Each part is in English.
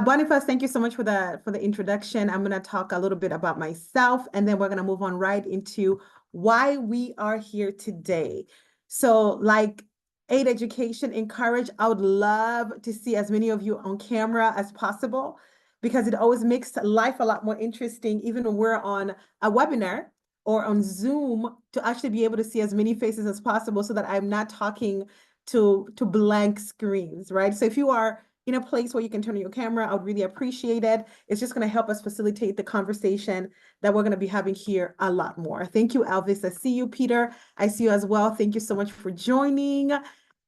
Boniface, thank you so much for the introduction. I'm going to talk a little bit about myself, and then we're going to move on right into why we are here today. So, like Aid Education Encourage, I would love to see as many of you on camera as possible because it always makes life a lot more interesting, even when we're on a webinar or on Zoom, to actually be able to see as many faces as possible so that I'm not talking to blank screens, right? So if you are in a place where you can turn on your camera, I would really appreciate it. It's just going to help us facilitate the conversation that we're going to be having here a lot more. Thank you, Elvis. I see you, Peter. I see you as well. Thank you so much for joining.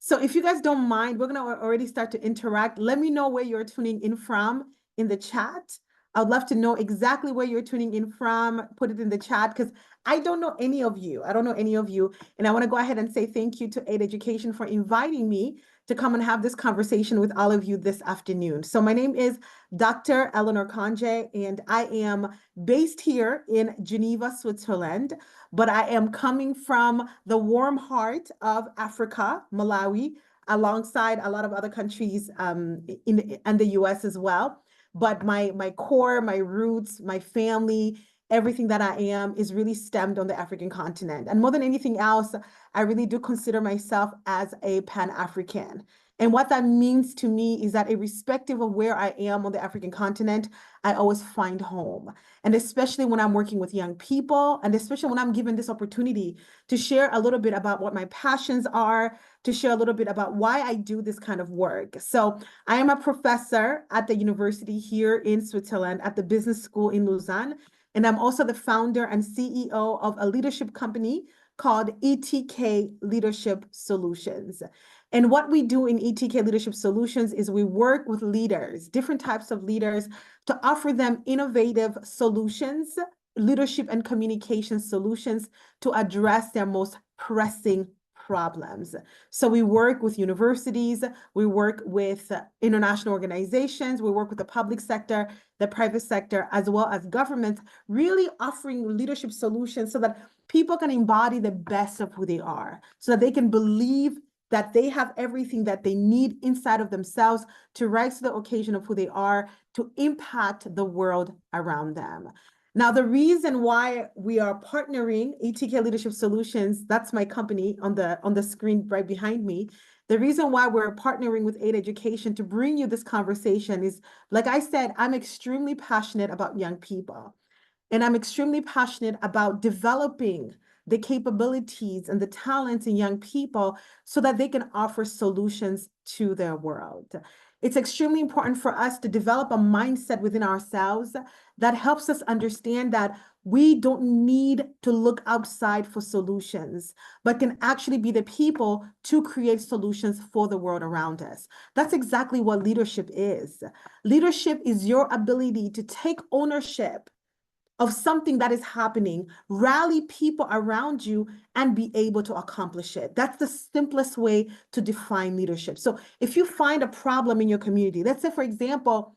So if you guys don't mind, we're going to already start to interact. Let me know where you're tuning in from in the chat. I'd love to know exactly where you're tuning in from. Put it in the chat because I don't know any of you. I don't know any of you. And I want to go ahead and say thank you to Aid Education for inviting me to come and have this conversation with all of you this afternoon. So my name is Dr. Eleanor Khonje, and I am based here in Geneva, Switzerland, but I am coming from the warm heart of Africa, Malawi, alongside a lot of other countries in the US as well. But my core, my roots, my family, everything that I am is really stemmed on the African continent. And more than anything else, I really do consider myself as a Pan-African. And what that means to me is that irrespective of where I am on the African continent, I always find home. And especially when I'm working with young people, and especially when I'm given this opportunity to share a little bit about what my passions are, to share a little bit about why I do this kind of work. So I am a professor at the university here in Switzerland at the business school in Lausanne. And I'm also the founder and CEO of a leadership company called ETK Leadership Solutions. And what we do in ETK Leadership Solutions is we work with leaders, different types of leaders, to offer them innovative solutions, leadership and communication solutions to address their most pressing problems. So we work with universities, we work with international organizations, we work with the public sector, the private sector, as well as governments, really offering leadership solutions so that people can embody the best of who they are, so that they can believe that they have everything that they need inside of themselves to rise to the occasion of who they are, to impact the world around them. Now, the reason why we are partnering ETK Leadership Solutions, that's my company on the screen right behind me. The reason why we're partnering with Aid Education to bring you this conversation is, like I said, I'm extremely passionate about young people. And I'm extremely passionate about developing the capabilities and the talents in young people so that they can offer solutions to their world. It's extremely important for us to develop a mindset within ourselves that helps us understand that we don't need to look outside for solutions, but can actually be the people to create solutions for the world around us. That's exactly what leadership is. Leadership is your ability to take ownership of something that is happening, rally people around you, and be able to accomplish it. That's the simplest way to define leadership. So if you find a problem in your community, let's say, for example,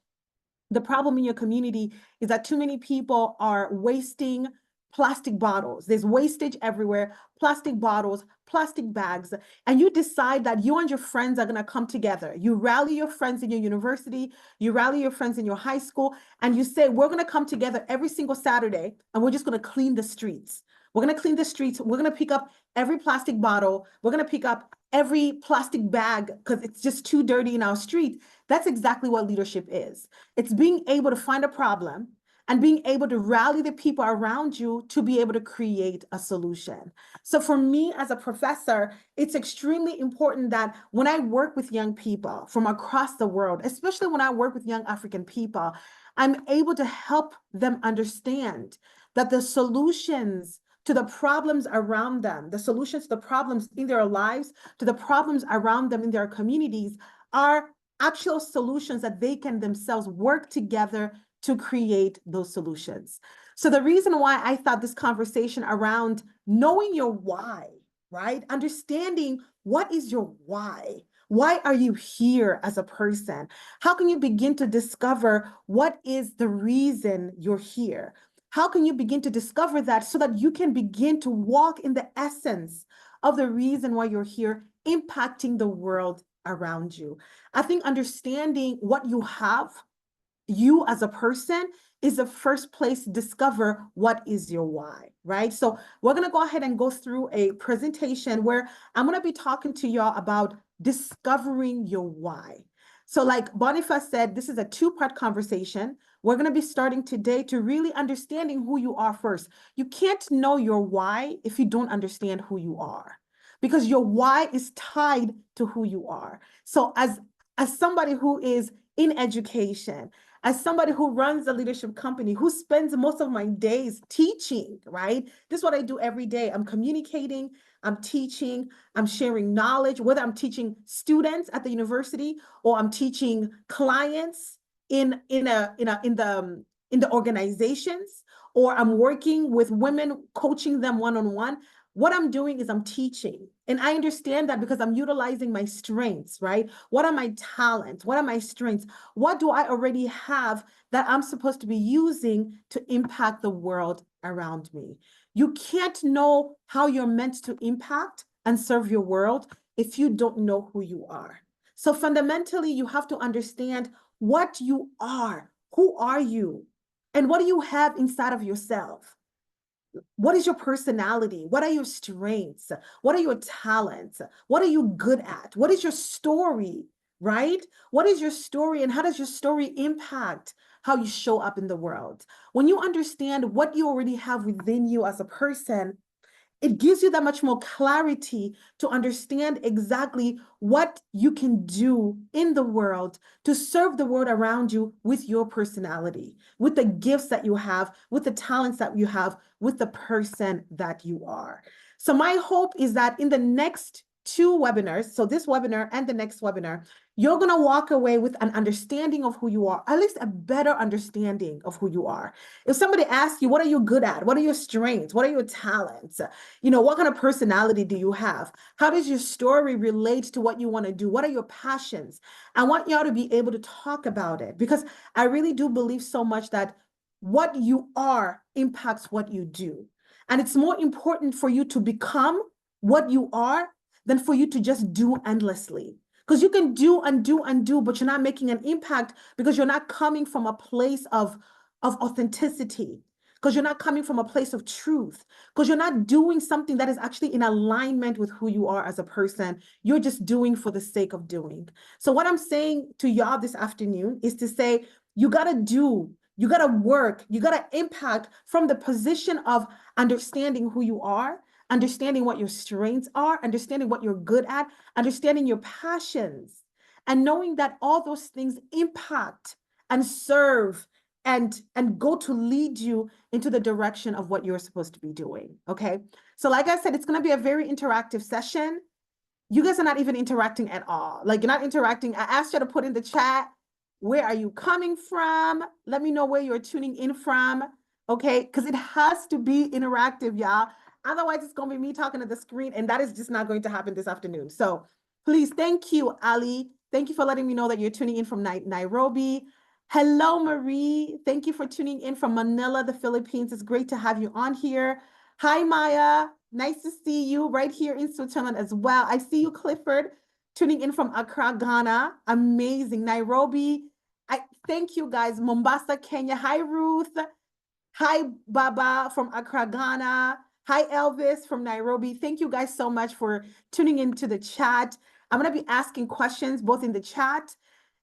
the problem in your community is that too many people are wasting plastic bottles. There's wastage everywhere, plastic bottles, plastic bags, and you decide that you and your friends are going to come together. You rally your friends in your university, you rally your friends in your high school, and you say, we're going to come together every single Saturday, and we're just going to clean the streets. We're going to clean the streets. We're going to pick up every plastic bottle. We're going to pick up every plastic bag because it's just too dirty in our street. That's exactly what leadership is. It's being able to find a problem and being able to rally the people around you to be able to create a solution. So for me as a professor, it's extremely important that when I work with young people from across the world, especially when I work with young African people, I'm able to help them understand that the solutions to the problems around them, the solutions to the problems in their lives, to the problems around them in their communities are actual solutions that they can themselves work together to create those solutions. So the reason why I thought this conversation around knowing your why, right? Understanding what is your why? Why are you here as a person? How can you begin to discover what is the reason you're here? How can you begin to discover that so that you can begin to walk in the essence of the reason why you're here, impacting the world around you? I think understanding what you have you as a person is the first place to discover what is your why, right? So we're going to go ahead and go through a presentation where I'm going to be talking to y'all about discovering your why. So like Boniface said, this is a two-part conversation. We're going to be starting today to really understanding who you are first. You can't know your why if you don't understand who you are, because your why is tied to who you are. So as somebody who is in education, as somebody who runs a leadership company, who spends most of my days teaching, right? This is what I do every day. I'm communicating, I'm teaching, I'm sharing knowledge, whether I'm teaching students at the university or I'm teaching clients in the organizations, or I'm working with women, coaching them one-on-one. What I'm doing is I'm teaching. And I understand that because I'm utilizing my strengths, right? What are my talents? What are my strengths? What do I already have that I'm supposed to be using to impact the world around me? You can't know how you're meant to impact and serve your world if you don't know who you are. So fundamentally, you have to understand what you are. Who are you? And what do you have inside of yourself? What is your personality? What are your strengths? What are your talents? What are you good at? What is your story, right? What is your story, and how does your story impact how you show up in the world? When you understand what you already have within you as a person, it gives you that much more clarity to understand exactly what you can do in the world to serve the world around you with your personality, with the gifts that you have, with the talents that you have, with the person that you are. So my hope is that in the next two webinars, so this webinar and the next webinar, you're going to walk away with an understanding of who you are, at least a better understanding of who you are. If somebody asks you, what are you good at? What are your strengths? What are your talents? What kind of personality do you have? How does your story relate to what you want to do? What are your passions? I want y'all to be able to talk about it, because I really do believe so much that what you are impacts what you do. And it's more important for you to become what you are than for you to just do endlessly. Because you can do and do and do, but you're not making an impact because you're not coming from a place of authenticity, because you're not coming from a place of truth, because you're not doing something that is actually in alignment with who you are as a person. You're just doing for the sake of doing. So what I'm saying to y'all this afternoon is to say, you got to do, you got to work, you got to impact from the position of understanding who you are, understanding what your strengths are, understanding what you're good at, understanding your passions, and knowing that all those things impact and serve and go to lead you into the direction of what you're supposed to be doing. Okay. So like I said, it's going to be a very interactive session. You guys are not even interacting at all. Like, you're not interacting. I asked you to put in the chat, where are you coming from? Let me know where you're tuning in from. Okay. Because it has to be interactive, y'all. Otherwise, it's going to be me talking to the screen, and that is just not going to happen this afternoon. So please, thank you, Ali. Thank you for letting me know that you're tuning in from Nairobi. Hello, Marie. Thank you for tuning in from Manila, the Philippines. It's great to have you on here. Hi, Maya. Nice to see you right here in Switzerland as well. I see you, Clifford, tuning in from Accra, Ghana. Amazing. Nairobi. Thank you, guys. Mombasa, Kenya. Hi, Ruth. Hi, Baba from Accra, Ghana. Hi, Elvis from Nairobi. Thank you guys so much for tuning into the chat. I'm going to be asking questions both in the chat,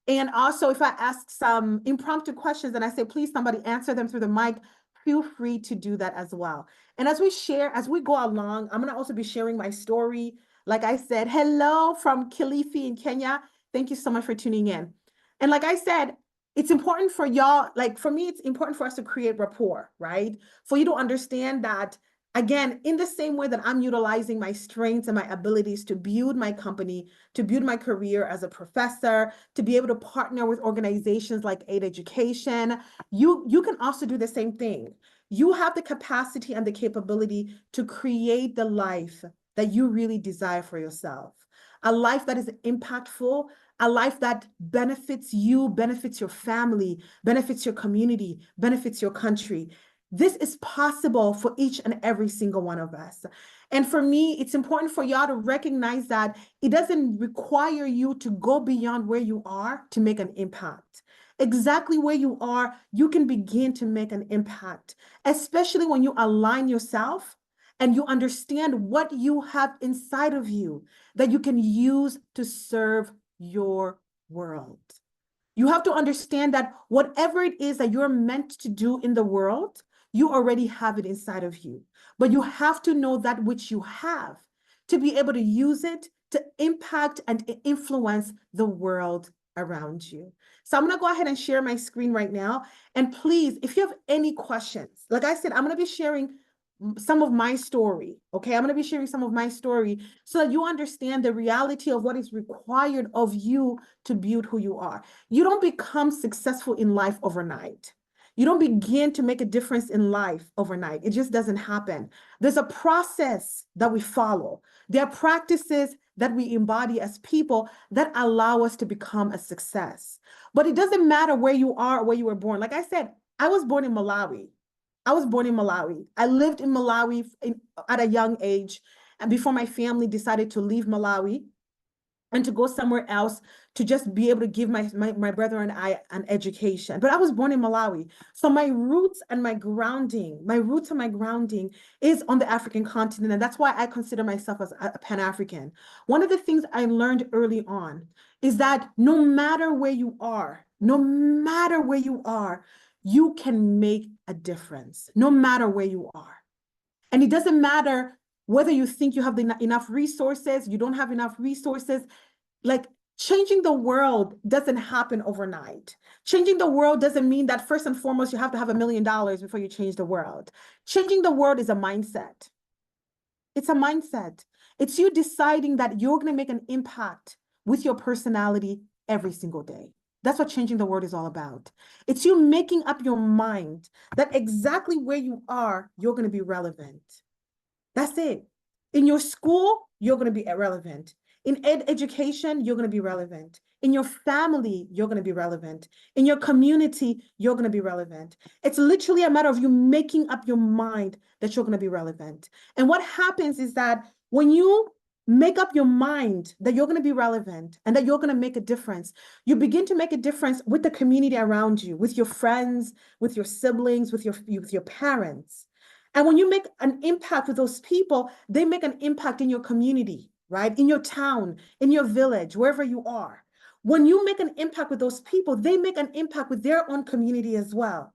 and also if I ask some impromptu questions and I say, please, somebody answer them through the mic, feel free to do that as well. And as we share, as we go along, I'm going to also be sharing my story. Like I said, hello from Kilifi in Kenya. Thank you so much for tuning in. And like I said, it's important for y'all, like for me, it's important for us to create rapport, right? For you to understand that, again, in the same way that I'm utilizing my strengths and my abilities to build my company, to build my career as a professor, to be able to partner with organizations like Aid Education, you can also do the same thing. You have the capacity and the capability to create the life that you really desire for yourself. A life that is impactful, a life that benefits you, benefits your family, benefits your community, benefits your country. This is possible for each and every single one of us. And for me, it's important for y'all to recognize that it doesn't require you to go beyond where you are to make an impact. Exactly where you are, you can begin to make an impact, especially when you align yourself and you understand what you have inside of you that you can use to serve your world. You have to understand that whatever it is that you're meant to do in the world, you already have it inside of you. But you have to know that which you have to be able to use it to impact and influence the world around you. So I'm going to go ahead and share my screen right now. And please, if you have any questions, like I said, I'm going to be sharing some of my story. Okay, I'm going to be sharing some of my story so that you understand the reality of what is required of you to build who you are. You don't become successful in life overnight. You don't begin to make a difference in life overnight. It just doesn't happen. There's a process that we follow. There are practices that we embody as people that allow us to become a success. But it doesn't matter where you are or where you were born. Like I said, I was born in Malawi. I was born in Malawi. I lived in Malawi at a young age, and before my family decided to leave Malawi and to go somewhere else to just be able to give my brother and I an education. But I was born in Malawi. So my roots and my grounding, is on the African continent. And that's why I consider myself as a Pan-African. One of the things I learned early on is that no matter where you are, you can make a difference, no matter where you are. And it doesn't matter whether you think you have enough resources, you don't have enough resources. Like, changing the world doesn't happen overnight. Changing the world doesn't mean that first and foremost, you have to have $1 million before you change the world. Changing the world is a mindset. It's a mindset. It's you deciding that you're going to make an impact with your personality every single day. That's what changing the world is all about. It's you making up your mind that exactly where you are, you're going to be relevant. That's it. In your school, you're going to be relevant. In education, you're going to be relevant. In your family, you're going to be relevant. In your community, you're going to be relevant. It's literally a matter of you making up your mind that you're going to be relevant. And what happens is that when you make up your mind that you're going to be relevant and that you're going to make a difference, you begin to make a difference with the community around you, with your friends, with your siblings, with your parents. And when you make an impact with those people, they make an impact in your community, right? In your town, in your village, wherever you are. When you make an impact with those people, they make an impact with their own community as well.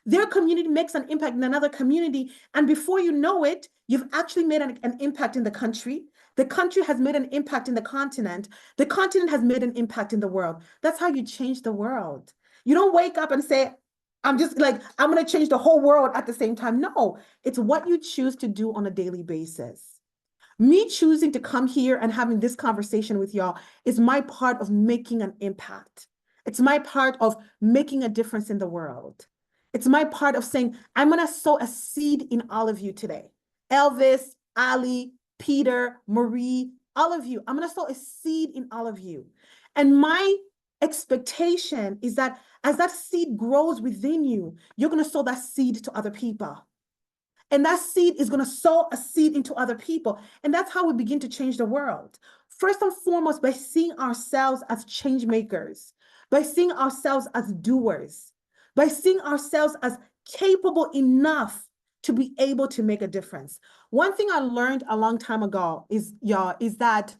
Their community makes an impact in another community. And before you know it, you've actually made an impact in the country. The country has made an impact in the continent. The continent has made an impact in the world. That's how you change the world. You don't wake up and say, I'm going to change the whole world at the same time. No, it's what you choose to do on a daily basis. Me choosing to come here and having this conversation with y'all is my part of making an impact. It's my part of making a difference in the world. It's my part of saying, I'm going to sow a seed in all of you today. Elvis, Ali, Peter, Marie, all of you. I'm going to sow a seed in all of you. And my expectation is that as that seed grows within you, you're going to sow that seed to other people. And that seed is going to sow a seed into other people. And that's how we begin to change the world. First and foremost, by seeing ourselves as change makers, by seeing ourselves as doers, by seeing ourselves as capable enough to be able to make a difference. One thing I learned a long time ago is that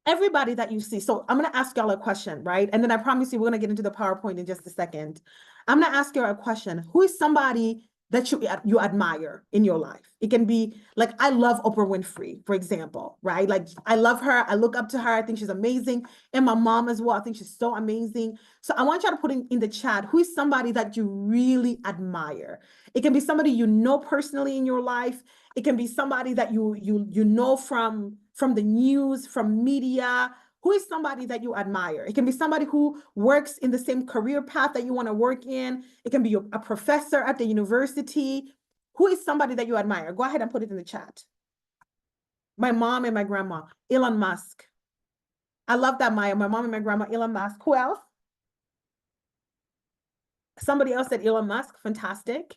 everybody that you see, so I'm going to ask y'all a question, right? And then I promise you, we're going to get into the PowerPoint in just a second. I'm going to ask you a question. Who is somebody that you admire in your life? It can be like, I love Oprah Winfrey, for example, right? Like, I love her. I look up to her. I think she's amazing. And my mom as well. I think she's so amazing. So I want you to put in the chat, who is somebody that you really admire? It can be somebody you know personally in your life. It can be somebody that you know from the news, from media. Who is somebody that you admire? It can be somebody who works in the same career path that you want to work in. It can be a professor at the university. Who is somebody that you admire? Go ahead and put it in the chat. My mom and my grandma. Elon Musk. I love that, Maya. My mom and my grandma, Elon Musk. Who else? Somebody else said Elon Musk. Fantastic.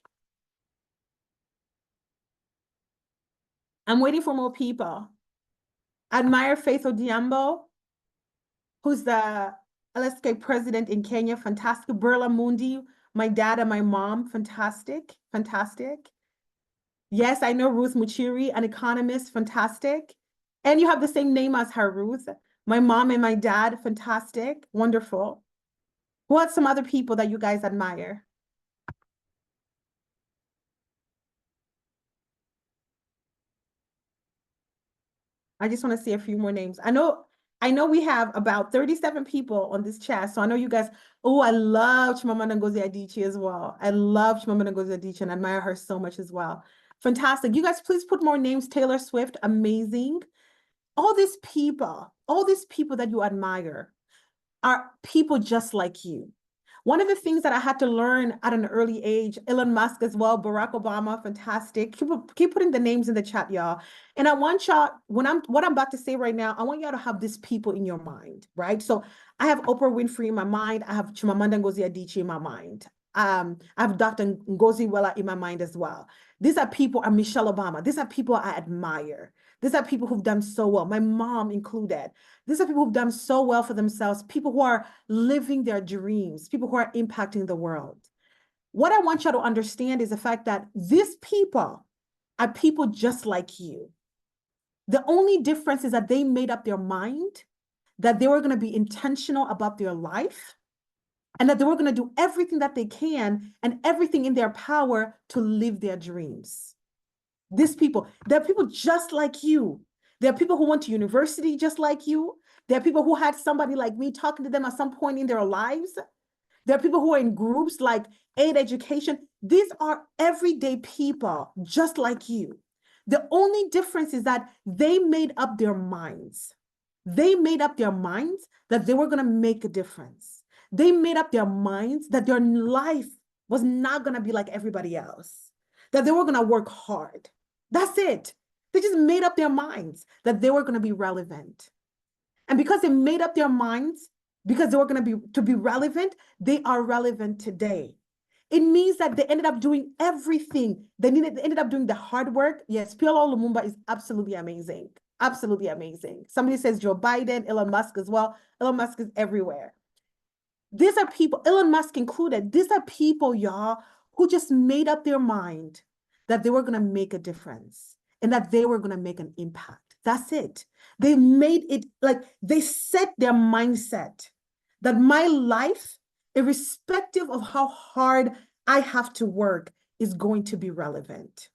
I'm waiting for more people. Admire Faith Odhiambo, who's the LSK president in Kenya, fantastic. Burla Mundi, my dad and my mom, fantastic, fantastic. Yes, I know Ruth Muchiri, an economist, fantastic. And you have the same name as her, Ruth. My mom and my dad, fantastic, wonderful. Who are some other people that you guys admire? I just want to see a few more names. I know we have about 37 people on this chat. So I know you guys, oh, I love Chimamanda Ngozi Adichie as well. I love Chimamanda Ngozi Adichie and admire her so much as well. Fantastic. You guys, please put more names. Taylor Swift, amazing. All these people that you admire are people just like you. One of the things that I had to learn at an early age, Elon Musk as well, Barack Obama, fantastic. Keep putting the names in the chat, y'all. And I want y'all, what I'm about to say right now, I want y'all to have these people in your mind, right? So I have Oprah Winfrey in my mind. I have Chimamanda Ngozi Adichie in my mind. I have Dr. Ngozi Welah in my mind as well. These are people, and Michelle Obama. These are people I admire. These are people who've done so well, my mom included. These are people who've done so well for themselves, people who are living their dreams, people who are impacting the world. What I want you to understand is the fact that these people are people just like you. The only difference is that they made up their mind that they were going to be intentional about their life and that they were going to do everything that they can and everything in their power to live their dreams. These people, they're people just like you. There are people who went to university just like you. There are people who had somebody like me talking to them at some point in their lives. There are people who are in groups like Aid Education. These are everyday people just like you. The only difference is that they made up their minds. They made up their minds that they were going to make a difference. They made up their minds that their life was not going to be like everybody else, that they were going to work hard. That's it. They just made up their minds that they were going to be relevant. And because they made up their minds, because they were going to be relevant, they are relevant today. It means that they ended up doing everything. They ended up doing the hard work. Yes, PLO Lumumba is absolutely amazing. Absolutely amazing. Somebody says Joe Biden, Elon Musk as well. Elon Musk is everywhere. These are people, Elon Musk included, these are people, y'all, who just made up their mind that they were going to make a difference and that they were going to make an impact. That's it. They made it, like, they set their mindset that my life, irrespective of how hard I have to work, is going to be relevant.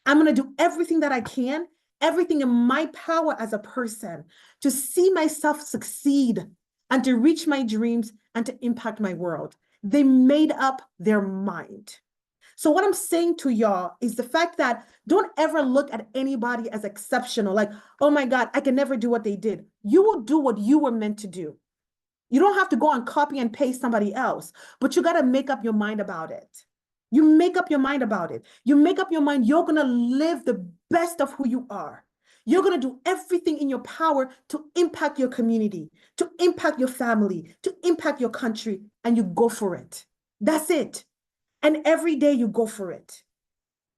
I'm going to do everything that I can, everything in my power as a person to see myself succeed and to reach my dreams and to impact my world. They made up their mind. So what I'm saying to y'all is the fact that don't ever look at anybody as exceptional, like, oh my God, I can never do what they did. You will do what you were meant to do. You don't have to go and copy and paste somebody else, but you got to make up your mind about it. You make up your mind about it. You make up your mind, you're going to live the best of who you are. You're going to do everything in your power to impact your community, to impact your family, to impact your country, and you go for it. That's it. And every day you go for it.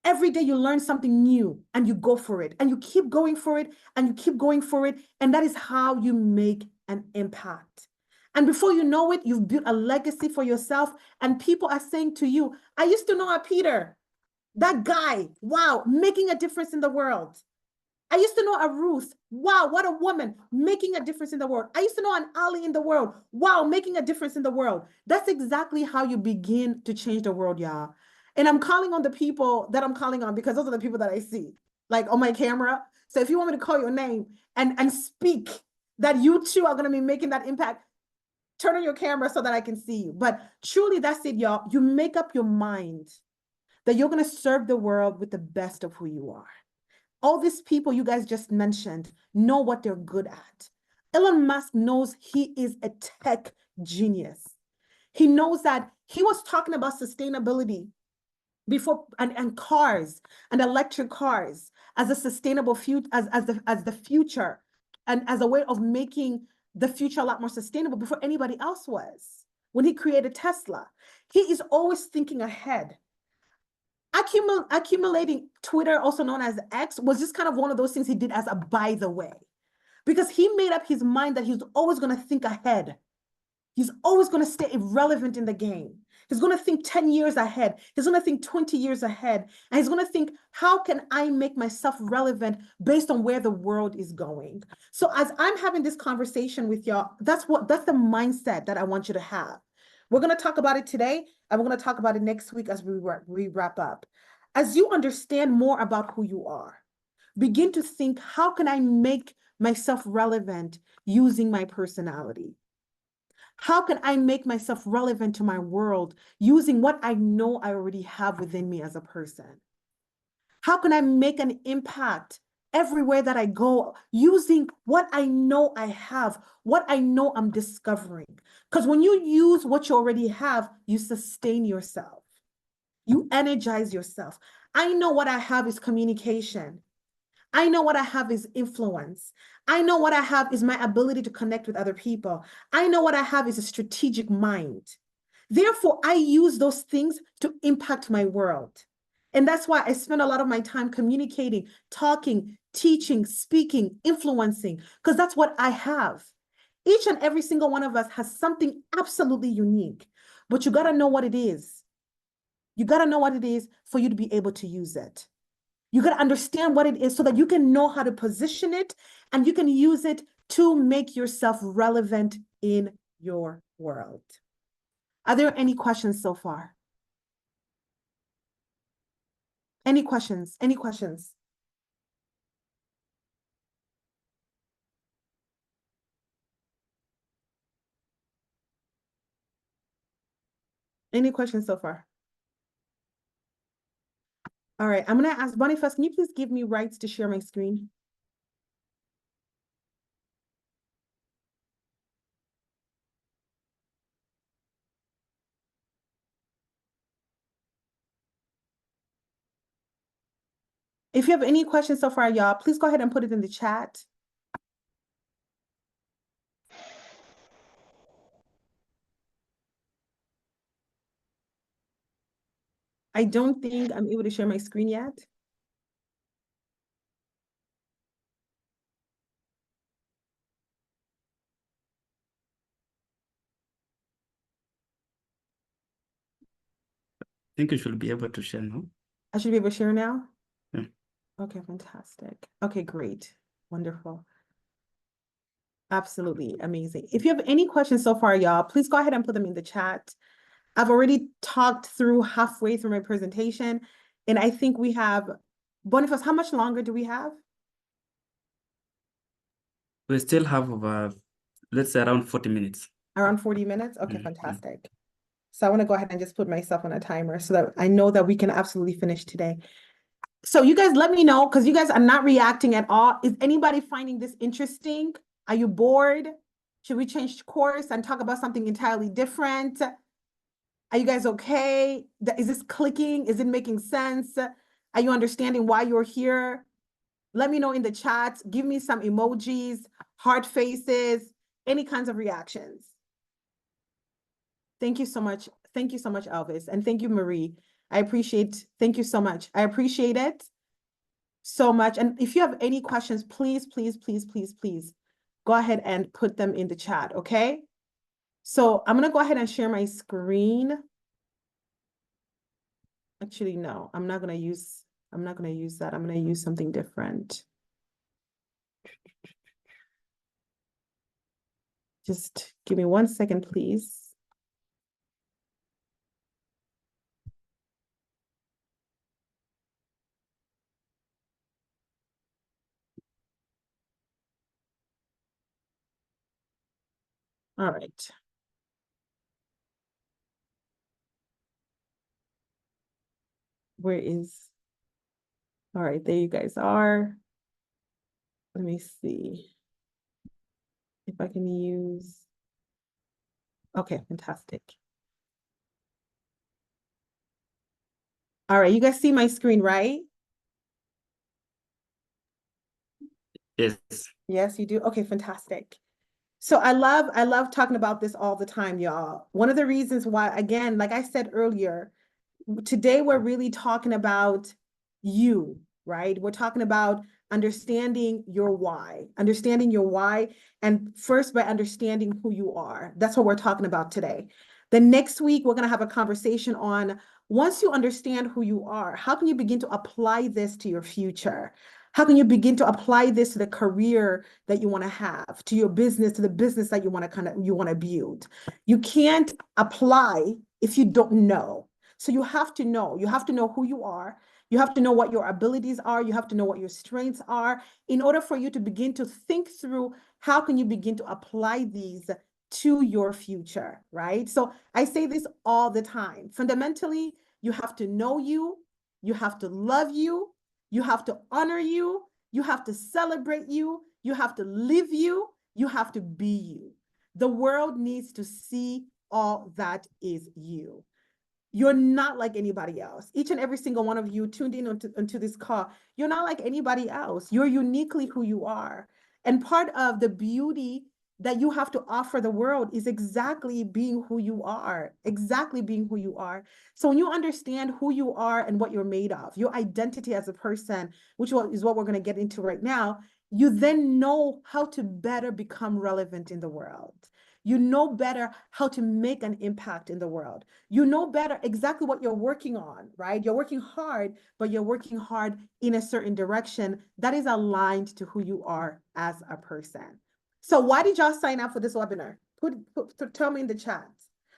Every day you learn something new and you go for it and you keep going for it and you keep going for it. And that is how you make an impact. And before you know it, you've built a legacy for yourself. And people are saying to you, I used to know a Peter, that guy, wow, making a difference in the world. I used to know a Ruth. Wow, what a woman, making a difference in the world. I used to know an Ali in the world. Wow, making a difference in the world. That's exactly how you begin to change the world, y'all. And I'm calling on the people that I'm calling on because those are the people that I see, like on my camera. So if you want me to call your name and speak that you too are going to be making that impact, turn on your camera so that I can see you. But truly, that's it, y'all. You make up your mind that you're going to serve the world with the best of who you are. All these people you guys just mentioned know what they're good at. Elon Musk knows he is a tech genius. He knows that he was talking about sustainability before and cars and electric cars as a sustainable future, as the future and as a way of making the future a lot more sustainable before anybody else was. When he created Tesla, he is always thinking ahead. Accumulating Twitter, also known as X, was just kind of one of those things he did as a by the way, because he made up his mind that he's always going to think ahead. He's always going to stay relevant in the game. He's going to think 10 years ahead. He's going to think 20 years ahead. And he's going to think, how can I make myself relevant based on where the world is going? So as I'm having this conversation with y'all, that's the mindset that I want you to have. We're going to talk about it today, and we're going to talk about it next week as we wrap up. As you understand more about who you are, begin to think, how can I make myself relevant using my personality? How can I make myself relevant to my world using what I know I already have within me as a person? How can I make an impact everywhere that I go using what I know I have, what I know I'm discovering? Because when you use what you already have, you sustain yourself. You energize yourself. I know what I have is communication. I know what I have is influence. I know what I have is my ability to connect with other people. I know what I have is a strategic mind. Therefore, I use those things to impact my world. And that's why I spend a lot of my time communicating, talking, teaching, speaking, influencing, because that's what I have. Each and every single one of us has something absolutely unique, but you got to know what it is. You got to know what it is for you to be able to use it. You got to understand what it is so that you can know how to position it and you can use it to make yourself relevant in your world. Are there any questions so far? Any questions? Any questions? Any questions so far? All right, I'm going to ask Boniface, can you please give me rights to share my screen? If you have any questions so far, y'all, please go ahead and put it in the chat. I don't think I'm able to share my screen yet. I think you should be able to share now. I should be able to share now? Yeah. Okay, fantastic. Okay, great. Wonderful. Absolutely amazing. If you have any questions so far, y'all, please go ahead and put them in the chat. I've already talked through halfway through my presentation, and I think we have, Boniface, how much longer do we have? We still have let's say around 40 minutes. Around 40 minutes? Okay, fantastic. So I want to go ahead and just put myself on a timer so that I know that we can absolutely finish today. So you guys let me know, because you guys are not reacting at all. Is anybody finding this interesting? Are you bored? Should we change course and talk about something entirely different? Are you guys okay? Is this clicking? Is it making sense? Are you understanding why you're here? Let me know in the chat. Give me some emojis, heart faces, any kinds of reactions. Thank you so much. Thank you so much, Elvis. And thank you, Marie. Thank you so much. I appreciate it so much. And if you have any questions, please, please, please, please, please go ahead and put them in the chat, okay? So I'm gonna go ahead and share my screen. Actually, no, I'm not gonna use that. I'm gonna use something different. Just give me 1 second, please. All right. All right, there you guys are. Let me see if I can use, okay, fantastic. All right, you guys see my screen, right? Yes. Yes, you do. Okay, fantastic. So I love talking about this all the time, y'all. One of the reasons why, again, like I said earlier, today we're really talking about you, right? We're talking about understanding your why, and first by understanding who you are. That's what we're talking about today. The next week, we're going to have a conversation on once you understand who you are, how can you begin to apply this to your future? How can you begin to apply this to the career that you want to have, to your business, to the business that you want to build? You can't apply if you don't know. So you have to know. You have to know who you are. You have to know what your abilities are. You have to know what your strengths are in order for you to begin to think through how can you begin to apply these to your future, right? So I say this all the time. Fundamentally, you have to know you have to love you have to honor you have to celebrate you have to live you have to be you. The world needs to see all that is you. You're not like anybody else. Each and every single one of you tuned in onto this call, you're not like anybody else. You're uniquely who you are. And part of the beauty that you have to offer the world is exactly being who you are, exactly being who you are. So when you understand who you are and what you're made of, your identity as a person, which is what we're going to get into right now, you then know how to better become relevant in the world. You know better how to make an impact in the world. You know better exactly what you're working on, right? You're working hard, but you're working hard in a certain direction that is aligned to who you are as a person. So why did y'all sign up for this webinar? Tell me in the chat.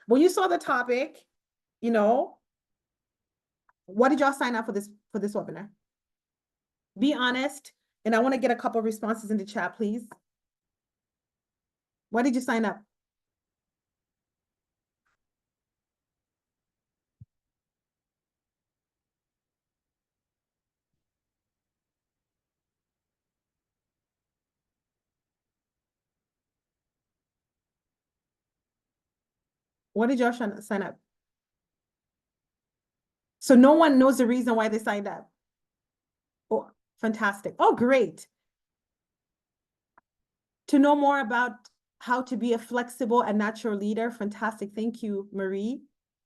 When you saw the topic, you know, what did y'all sign up for this webinar? Be honest, and I want to get a couple of responses in the chat, please. Why did you sign up? What did y'all sign up? So no one knows the reason why they signed up. Oh, fantastic. Oh, great. To know more about how to be a flexible and natural leader. Fantastic. Thank you, Marie.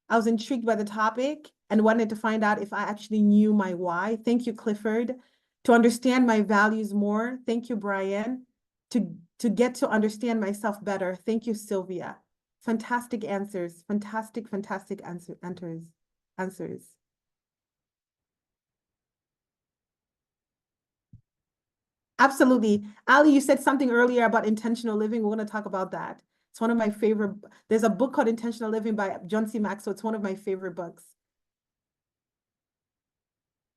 I was intrigued by the topic and wanted to find out if I actually knew my why. Thank you, Clifford. To understand my values more. Thank you, Brian. To get to understand myself better. Thank you, Sylvia. Fantastic answers. Fantastic answers. Absolutely. Ali, you said something earlier about intentional living. We're going to talk about that. It's one of my favorite. There's a book called Intentional Living by John C. Maxwell. It's one of my favorite books.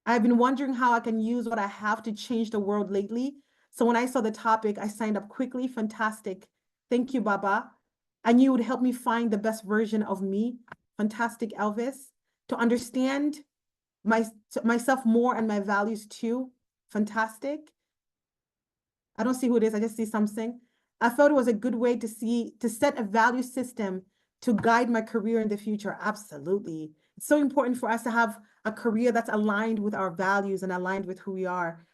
I've been wondering how I can use what I have to change the world lately. So when I saw the topic, I signed up quickly. Fantastic. Thank you, Baba. I knew it would help me find the best version of me. Fantastic, Elvis. To understand myself more and my values too. Fantastic. I don't see who it is. I just see something. I felt it was a good way to set a value system to guide my career in the future. Absolutely. It's so important for us to have a career that's aligned with our values and aligned with who we are.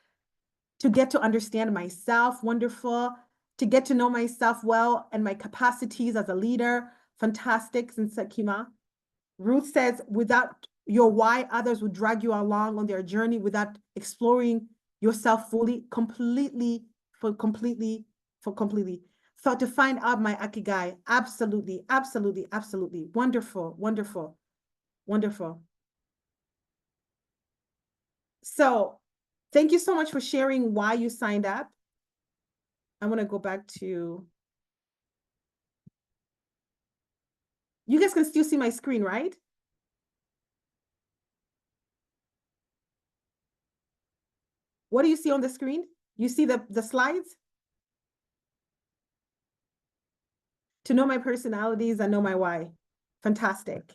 To get to understand myself, wonderful. To get to know myself well and my capacities as a leader. Fantastic, Sakima. Ruth says, without your why, others would drag you along on their journey without exploring yourself fully, completely. So to find out my Akigai, absolutely. Wonderful. So thank you so much for sharing why you signed up. I want to go back to, you guys can still see my screen, right? What do you see on the screen? You see the slides? To know my personalities and know my why. Fantastic.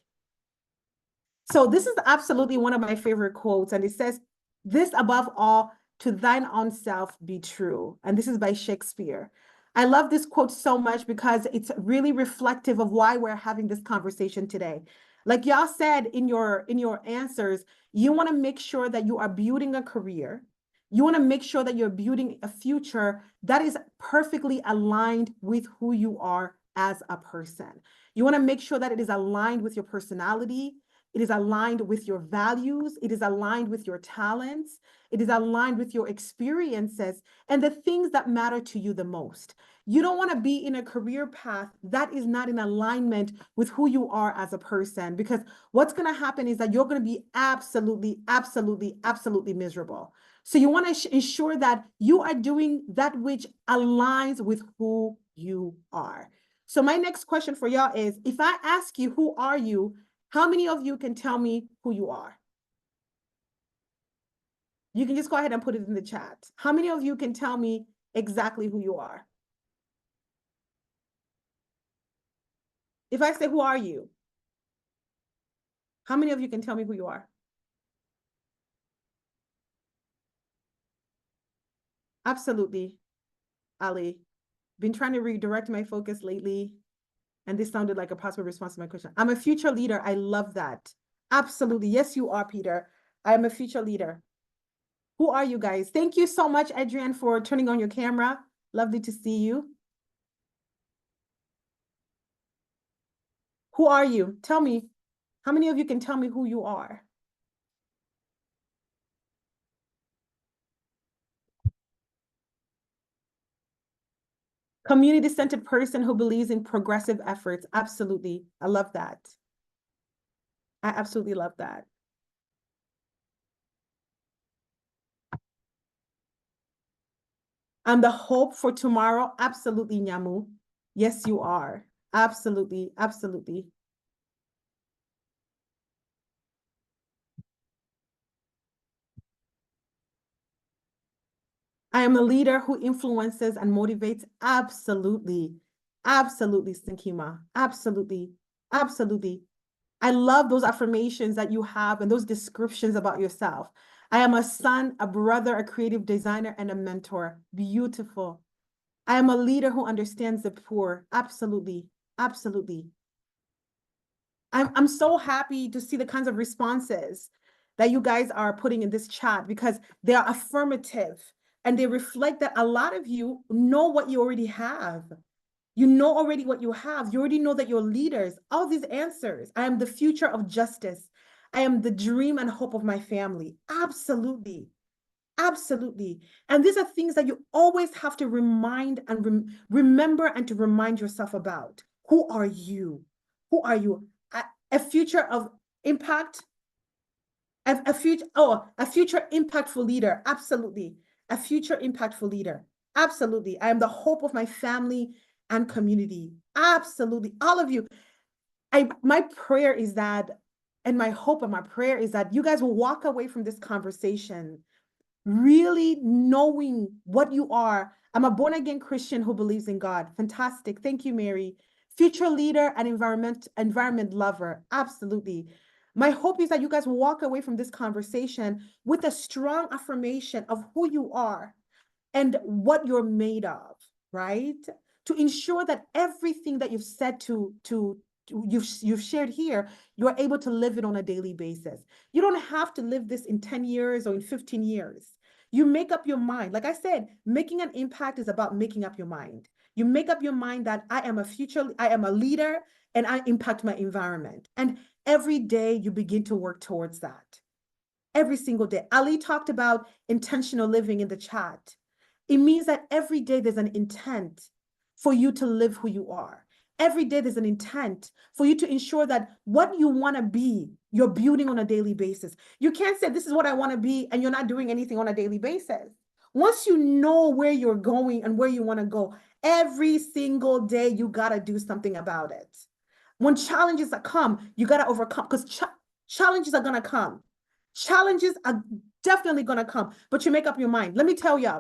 So this is absolutely one of my favorite quotes. And it says, this above all, to thine own self be true. And this is by Shakespeare. I love this quote so much because it's really reflective of why we're having this conversation today. Like y'all said in your answers, you want to make sure that you are building a career. You want to make sure that you're building a future that is perfectly aligned with who you are as a person. You want to make sure that it is aligned with your personality. It is aligned with your values. It is aligned with your talents. It is aligned with your experiences and the things that matter to you the most. You don't want to be in a career path that is not in alignment with who you are as a person, because what's going to happen is that you're going to be absolutely, absolutely, absolutely miserable. So you want to ensure that you are doing that which aligns with who you are. So my next question for y'all is, if I ask you, who are you? How many of you can tell me who you are? You can just go ahead and put it in the chat. How many of you can tell me exactly who you are? If I say, who are you? How many of you can tell me who you are? Absolutely, Ali. Been trying to redirect my focus lately, and this sounded like a possible response to my question. I'm a future leader. I love that. Absolutely. Yes, you are, Peter. I am a future leader. Who are you guys? Thank you so much, Adrienne, for turning on your camera. Lovely to see you. Who are you? Tell me. How many of you can tell me who you are? Community-centered person who believes in progressive efforts. Absolutely. I love that. I absolutely love that. I'm the hope for tomorrow. Absolutely, Nyamu. Yes, you are. Absolutely. Absolutely. I am a leader who influences and motivates. Absolutely. Absolutely, Stinkima. Absolutely. Absolutely. I love those affirmations that you have and those descriptions about yourself. I am a son, a brother, a creative designer, and a mentor. Beautiful. I am a leader who understands the poor. Absolutely. Absolutely. I'm so happy to see the kinds of responses that you guys are putting in this chat, because they are affirmative and they reflect that a lot of you know what you already have. You know already what you have. You already know that you're leaders. All these answers. I am the future of justice. I am the dream and hope of my family. Absolutely. Absolutely. And these are things that you always have to remind and remember and to remind yourself about. Who are you? Who are you? A future of impact, a future impactful leader. Absolutely. A future impactful leader. Absolutely. I am the hope of my family and community. Absolutely. All of you. My prayer is that, and my hope and my prayer is that you guys will walk away from this conversation really knowing what you are. I'm a born again Christian who believes in God. Fantastic. Thank you, Mary. Future leader and environment lover. Absolutely. My hope is that you guys will walk away from this conversation with a strong affirmation of who you are and what you're made of, right? To ensure that everything that you've said you've shared here, you're able to live it on a daily basis. You don't have to live this in 10 years or in 15 years. You make up your mind. Like I said, making an impact is about making up your mind. You make up your mind that I am a leader, and I impact my environment. And every day you begin to work towards that. Every single day. Ali talked about intentional living in the chat. It means that every day there's an intent for you to live who you are. Every day there's an intent for you to ensure that what you want to be, you're building on a daily basis. You can't say, this is what I want to be, and you're not doing anything on a daily basis. Once you know where you're going and where you want to go, every single day you got to do something about it. When challenges come, you got to overcome, because challenges are going to come. Challenges are definitely going to come, but you make up your mind. Let me tell you,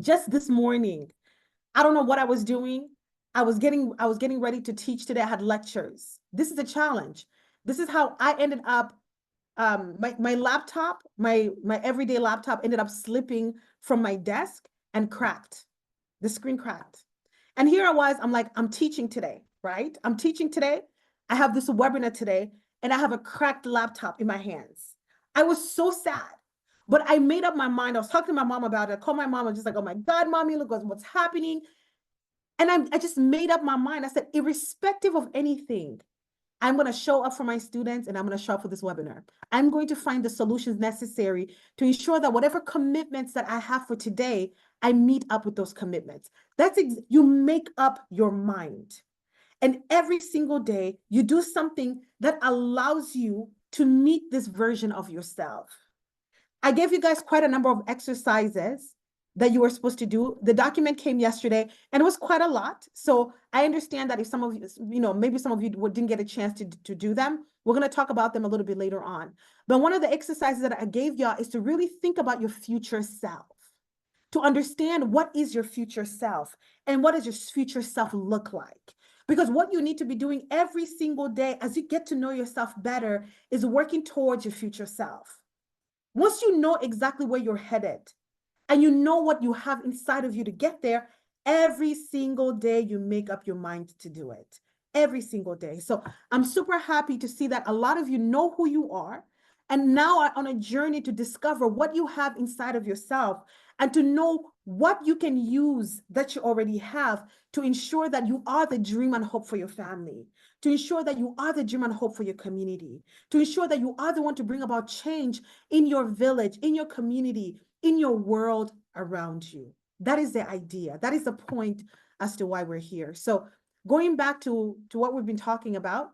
just this morning, I don't know what I was doing. I was getting ready to teach today. I had lectures. This is a challenge. This is how I ended up. My laptop, my everyday laptop, ended up slipping from my desk and cracked. The screen cracked. And here I was. I'm like, I'm teaching today, right? I'm teaching today. I have this webinar today, and I have a cracked laptop in my hands. I was so sad. But I made up my mind. I was talking to my mom about it. I called my mom. I was just like, oh my God, mommy, look what's happening. And I just made up my mind. I said, irrespective of anything, I'm going to show up for my students and I'm going to show up for this webinar. I'm going to find the solutions necessary to ensure that whatever commitments that I have for today, I meet up with those commitments. You make up your mind. And every single day, you do something that allows you to meet this version of yourself. I gave you guys quite a number of exercises that you were supposed to do. The document came yesterday and it was quite a lot. So I understand that if some of you, maybe some of you didn't get a chance to do them, we're going to talk about them a little bit later on. But one of the exercises that I gave y'all is to really think about your future self, to understand what is your future self and what does your future self look like. Because what you need to be doing every single day as you get to know yourself better is working towards your future self. Once you know exactly where you're headed and you know what you have inside of you to get there, every single day you make up your mind to do it. Every single day. So I'm super happy to see that a lot of you know who you are and now are on a journey to discover what you have inside of yourself and to know what you can use that you already have to ensure that you are the dream and hope for your family, to ensure that you are the dream and hope for your community, to ensure that you are the one to bring about change in your village, in your community, in your world around you. That is the idea. That is the point as to why we're here. So going back to what we've been talking about,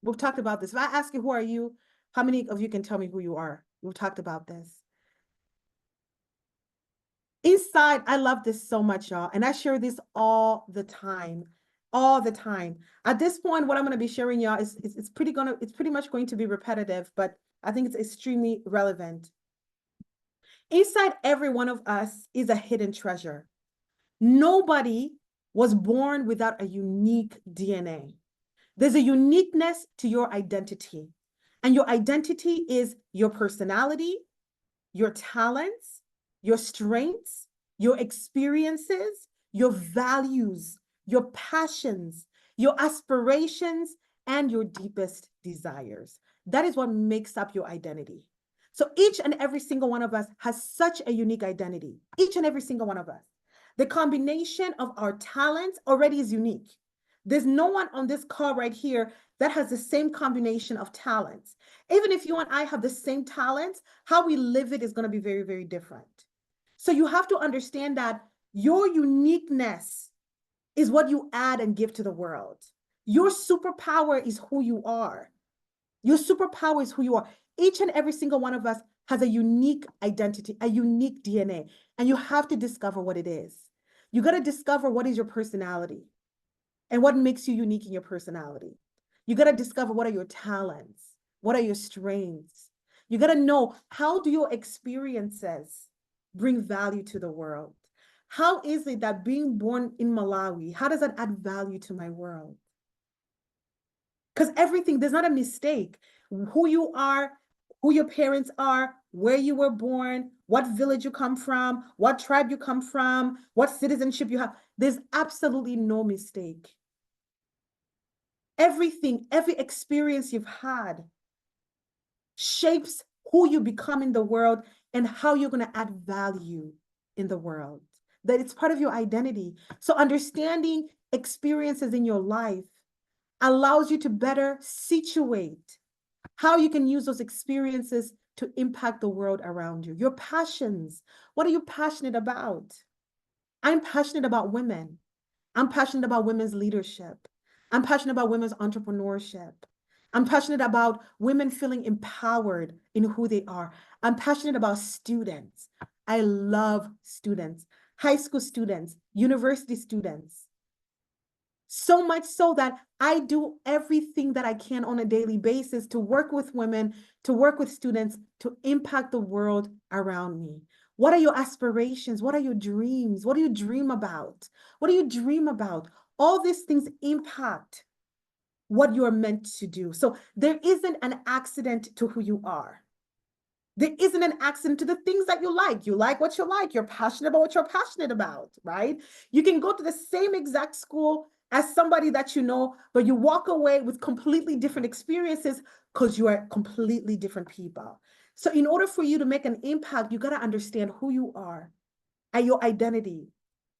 we've talked about this. If I ask you, who are you? How many of you can tell me who you are? We've talked about this. Inside, I love this so much, y'all. And I share this all the time, all the time. At this point, what I'm going to be sharing y'all is it's pretty much going to be repetitive, but I think it's extremely relevant. Inside every one of us is a hidden treasure. Nobody was born without a unique DNA. There's a uniqueness to your identity. And your identity is your personality, your talents, your strengths, your experiences, your values, your passions, your aspirations, and your deepest desires. That is what makes up your identity. So each and every single one of us has such a unique identity, each and every single one of us. The combination of our talents already is unique. There's no one on this call right here that has the same combination of talents. Even if you and I have the same talents, how we live it is going to be very, very different. So you have to understand that your uniqueness is what you add and give to the world. Your superpower is who you are. Your superpower is who you are. Each and every single one of us has a unique identity, a unique DNA, and you have to discover what it is. You got to discover what is your personality and what makes you unique in your personality. You got to discover what are your talents, what are your strengths. You got to know, how do your experiences bring value to the world? How is it that being born in Malawi, how does that add value to my world? Because everything, there's not a mistake. Who you are, who your parents are, where you were born, what village you come from, what tribe you come from, what citizenship you have. There's absolutely no mistake. Everything, every experience you've had shapes who you become in the world and how you're going to add value in the world. That it's part of your identity. So understanding experiences in your life allows you to better situate how you can use those experiences to impact the world around you. Your passions. What are you passionate about? I'm passionate about women. I'm passionate about women's leadership. I'm passionate about women's entrepreneurship. I'm passionate about women feeling empowered in who they are. I'm passionate about students. I love students, high school students, university students. So much so that I do everything that I can on a daily basis to work with women, to work with students, to impact the world around me. What are your aspirations? What are your dreams? What do you dream about? What do you dream about? All these things impact what you're meant to do. So there isn't an accident to who you are. There isn't an accident to the things that you like. You like what you like. You're passionate about what you're passionate about, right? You can go to the same exact school as somebody that you know, but you walk away with completely different experiences because you are completely different people. So in order for you to make an impact, you got to understand who you are and your identity.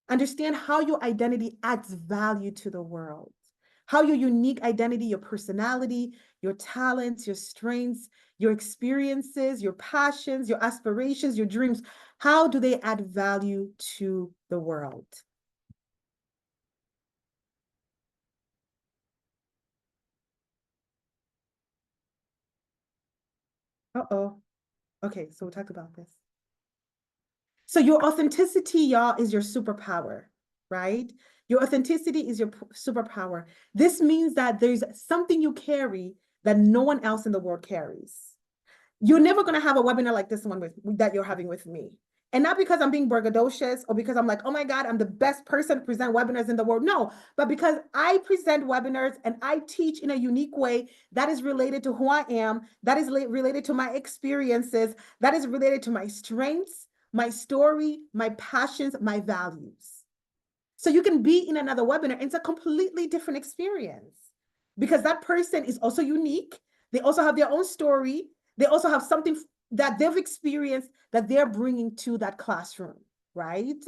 Understand how your identity adds value to the world, how your unique identity, your personality, your talents, your strengths, your experiences, your passions, your aspirations, your dreams, how do they add value to the world? Uh-oh. Okay, so we'll talk about this. So your authenticity, y'all, is your superpower, right? Your authenticity is your superpower. This means that there's something you carry that no one else in the world carries. You're never going to have a webinar like this one that you're having with me. And not because I'm being braggadocious or because I'm like, oh my God, I'm the best person to present webinars in the world. No, but because I present webinars and I teach in a unique way that is related to who I am, that is related to my experiences, that is related to my strengths, my story, my passions, my values. So you can be in another webinar. It's a completely different experience because that person is also unique. They also have their own story. They also have something that they've experienced that they're bringing to that classroom, right?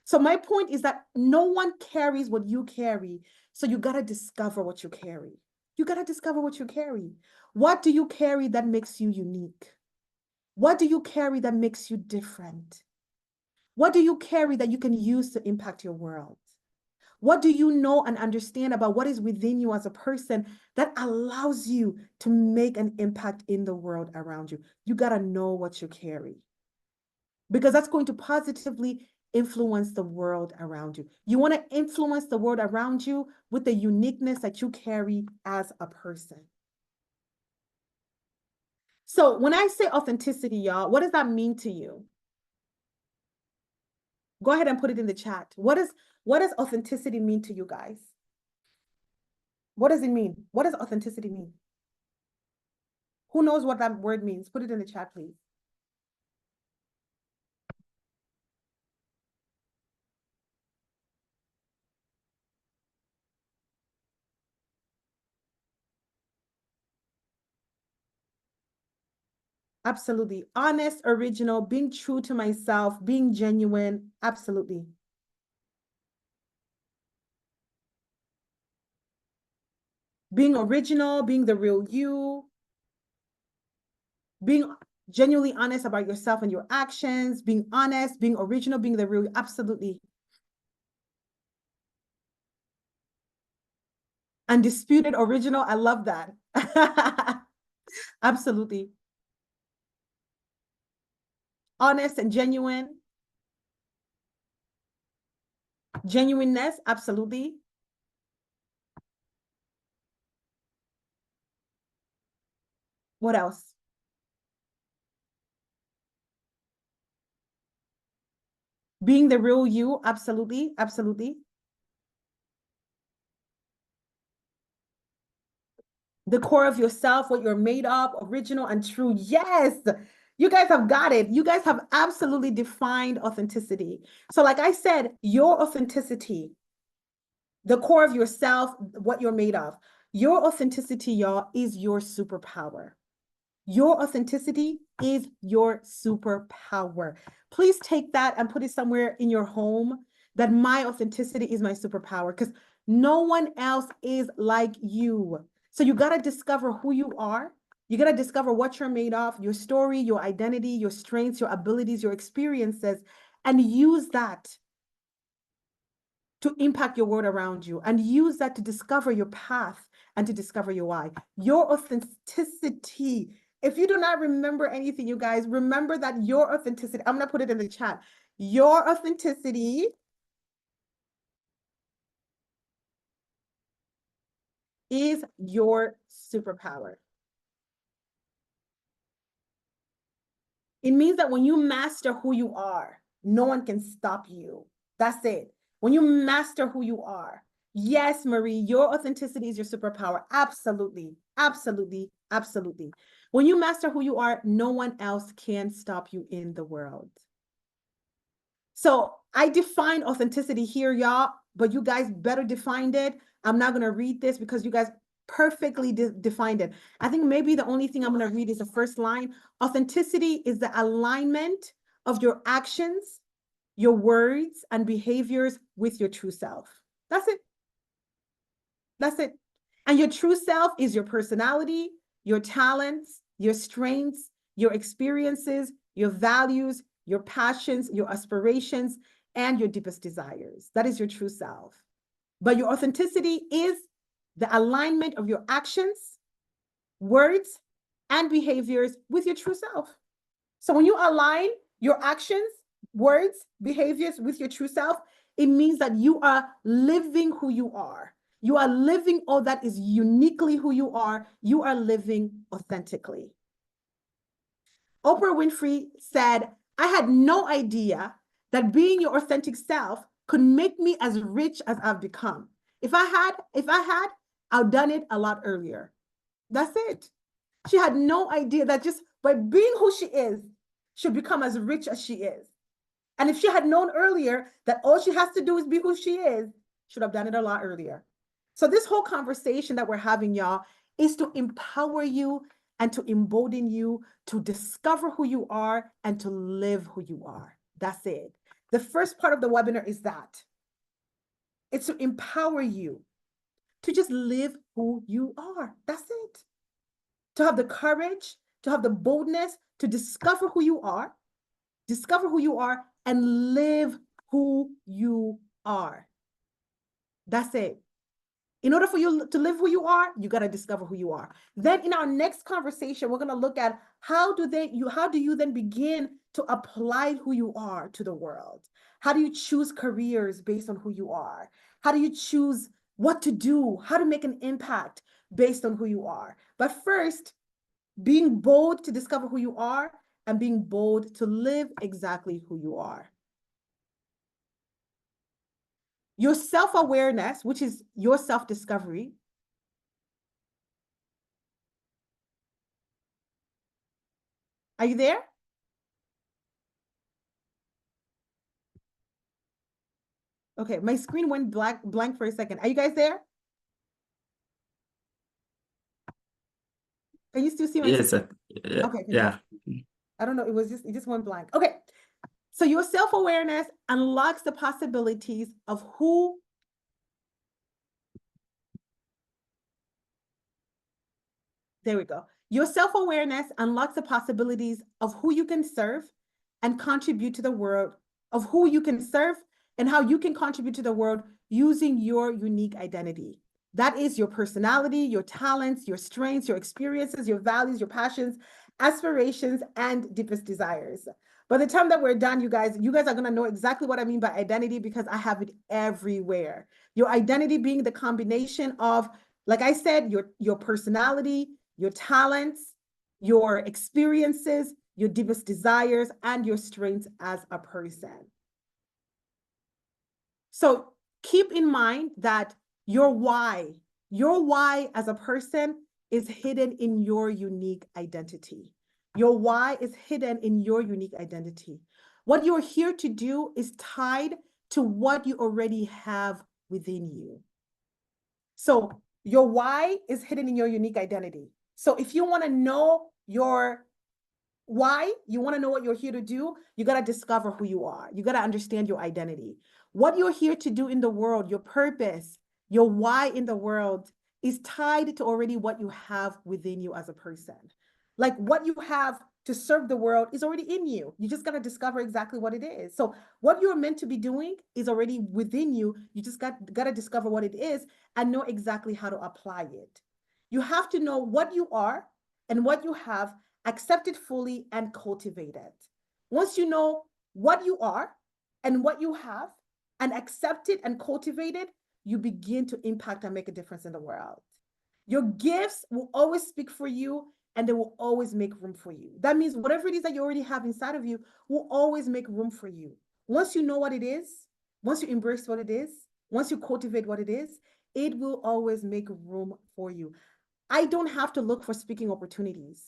So my point is that no one carries what you carry. So you got to discover what you carry. You got to discover what you carry. What do you carry that makes you unique? What do you carry that makes you different? What do you carry that you can use to impact your world? What do you know and understand about what is within you as a person that allows you to make an impact in the world around you? You got to know what you carry because that's going to positively influence the world around you. You want to influence the world around you with the uniqueness that you carry as a person. So when I say authenticity, y'all, what does that mean to you? Go ahead and put it in the chat. What does authenticity mean to you guys? What does it mean? What does authenticity mean? Who knows what that word means? Put it in the chat, please. Absolutely. Honest, original, being true to myself, being genuine. Absolutely. Being original, being the real you, being genuinely honest about yourself and your actions, being honest, being original, being the real you. Absolutely. Undisputed, original. I love that. Absolutely. Honest and genuine. Genuineness. Absolutely. What else? Being the real you. Absolutely. Absolutely. The core of yourself, what you're made of, original and true. Yes, you guys have got it. You guys have absolutely defined authenticity. So, like I said, your authenticity, the core of yourself, what you're made of, your authenticity, y'all, is your superpower. Your authenticity is your superpower. Please take that and put it somewhere in your home that my authenticity is my superpower because no one else is like you. So you got to discover who you are. You got to discover what you're made of, your story, your identity, your strengths, your abilities, your experiences, and use that to impact your world around you and use that to discover your path and to discover your why. Your authenticity. If you do not remember anything, you guys, remember that your authenticity, I'm going to put it in the chat. Your authenticity is your superpower. It means that when you master who you are, no one can stop you. That's it. When you master who you are, yes, Marie, your authenticity is your superpower. Absolutely. Absolutely. Absolutely. When you master who you are, no one else can stop you in the world. So I define authenticity here, y'all, but you guys better defined it. I'm not going to read this because you guys perfectly defined it. I think maybe the only thing I'm going to read is the first line. Authenticity is the alignment of your actions your words and behaviors with your true self. That's it. That's it. And your true self is your personality, your talents, your strengths, your experiences, your values, your passions, your aspirations, and your deepest desires. That is your true self. But your authenticity is the alignment of your actions, words, and behaviors with your true self. So when you align your actions, words, behaviors with your true self, it means that you are living who you are. You are living all that is uniquely who you are. You are living authentically. Oprah Winfrey said, I had no idea that being your authentic self could make me as rich as I've become. If I had, I've done it a lot earlier. That's it. She had no idea that just by being who she is, she'll become as rich as she is. And if she had known earlier that all she has to do is be who she is, should have done it a lot earlier. So this whole conversation that we're having, y'all, is to empower you and to embolden you to discover who you are and to live who you are. That's it. The first part of the webinar is that. It's to empower you to just live who you are. That's it. To have the courage, to have the boldness to discover who you are, and live who you are. That's it. In order for you to live who you are, you got to discover who you are. Then in our next conversation, we're going to look at how do you then begin to apply who you are to the world? How do you choose careers based on who you are? How do you choose what to do? How to make an impact based on who you are? But first, being bold to discover who you are and being bold to live exactly who you are. Your self-awareness, which is your self-discovery, are you there? Okay, my screen went blank for a second. Are you guys there? Can you still see my Yes, screen? yeah, Okay, yeah. fantastic. I don't know, it just went blank. Okay, so your self-awareness unlocks the possibilities of who There we go. Your self-awareness unlocks the possibilities of who you can serve and contribute to the world, of who you can serve and how you can contribute to the world using your unique identity. That is your personality, your talents, your strengths, your experiences, your values, your passions, aspirations, and deepest desires. By the time that we're done, you guys are going to know exactly what I mean by identity because I have it everywhere. Your identity being the combination of, like I said, your personality, your talents, your experiences, your deepest desires, and your strengths as a person. So keep in mind that your why as a person is hidden in your unique identity. Your why is hidden in your unique identity. What you're here to do is tied to what you already have within you. So your why is hidden in your unique identity. So if you want to know your why, you want to know what you're here to do, you got to discover who you are. You got to understand your identity. What you're here to do in the world, your purpose, your why in the world is tied to already what you have within you as a person. Like what you have to serve the world is already in you. You just got to discover exactly what it is. So what you're meant to be doing is already within you. You just got to discover what it is and know exactly how to apply it. You have to know what you are and what you have, accept it fully and cultivate it. Once you know what you are and what you have and accept it and cultivate it, you begin to impact and make a difference in the world. Your gifts will always speak for you and they will always make room for you. That means whatever it is that you already have inside of you will always make room for you. Once you know what it is, once you embrace what it is, once you cultivate what it is, it will always make room for you. I don't have to look for speaking opportunities.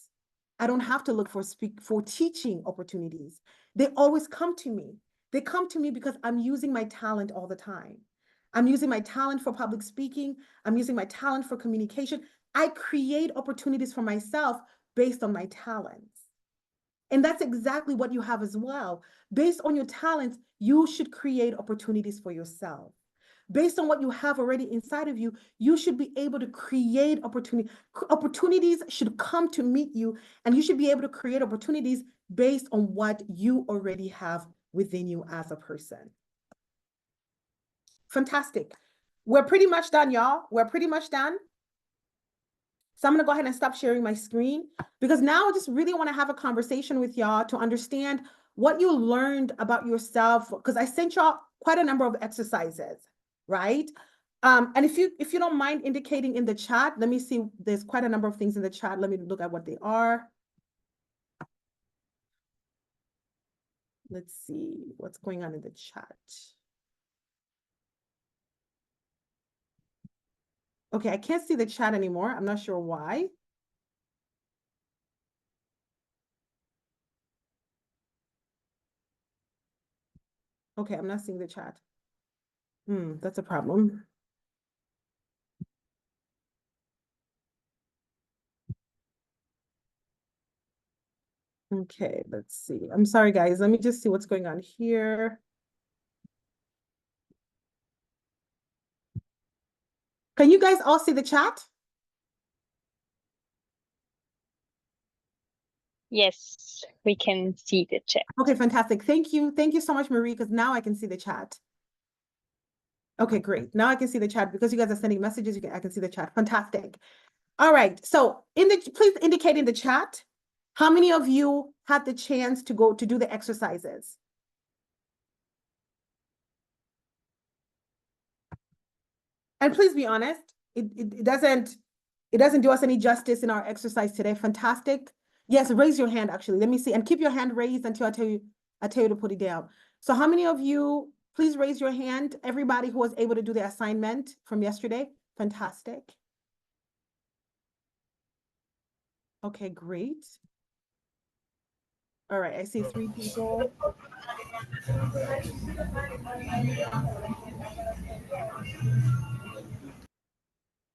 I don't have to look for teaching opportunities. They always come to me. They come to me because I'm using my talent all the time. I'm using my talent for public speaking. I'm using my talent for communication. I create opportunities for myself based on my talents. And that's exactly what you have as well. Based on your talents, you should create opportunities for yourself. Based on what you have already inside of you, you should be able to create opportunity. Opportunities should come to meet you, and you should be able to create opportunities based on what you already have within you as a person. Fantastic. We're pretty much done, y'all. We're pretty much done. So I'm going to go ahead and stop sharing my screen because now I just really want to have a conversation with y'all to understand what you learned about yourself, because I sent y'all quite a number of exercises, right? And if you don't mind indicating in the chat, let me see, there's quite a number of things in the chat. Let me look at what they are. Let's see what's going on in the chat. Okay, I can't see the chat anymore. I'm not sure why. Okay, I'm not seeing the chat. That's a problem. Okay, let's see. I'm sorry, guys. Let me just see what's going on here. Can you guys all see the chat? Yes, we can see the chat. Okay, fantastic. Thank you. Thank you so much, Marie, because now I can see the chat. Okay, great. Now I can see the chat because you guys are sending messages. I can see the chat. Fantastic. All right. So please indicate in the chat how many of you had the chance to go to do the exercises. And please be honest, it doesn't do us any justice in our exercise today. Fantastic. Yes, raise your hand actually. Let me see. And keep your hand raised until I tell you to put it down. So how many of you, please raise your hand, everybody who was able to do the assignment from yesterday? Fantastic. Okay, great. All right, I see 3 people.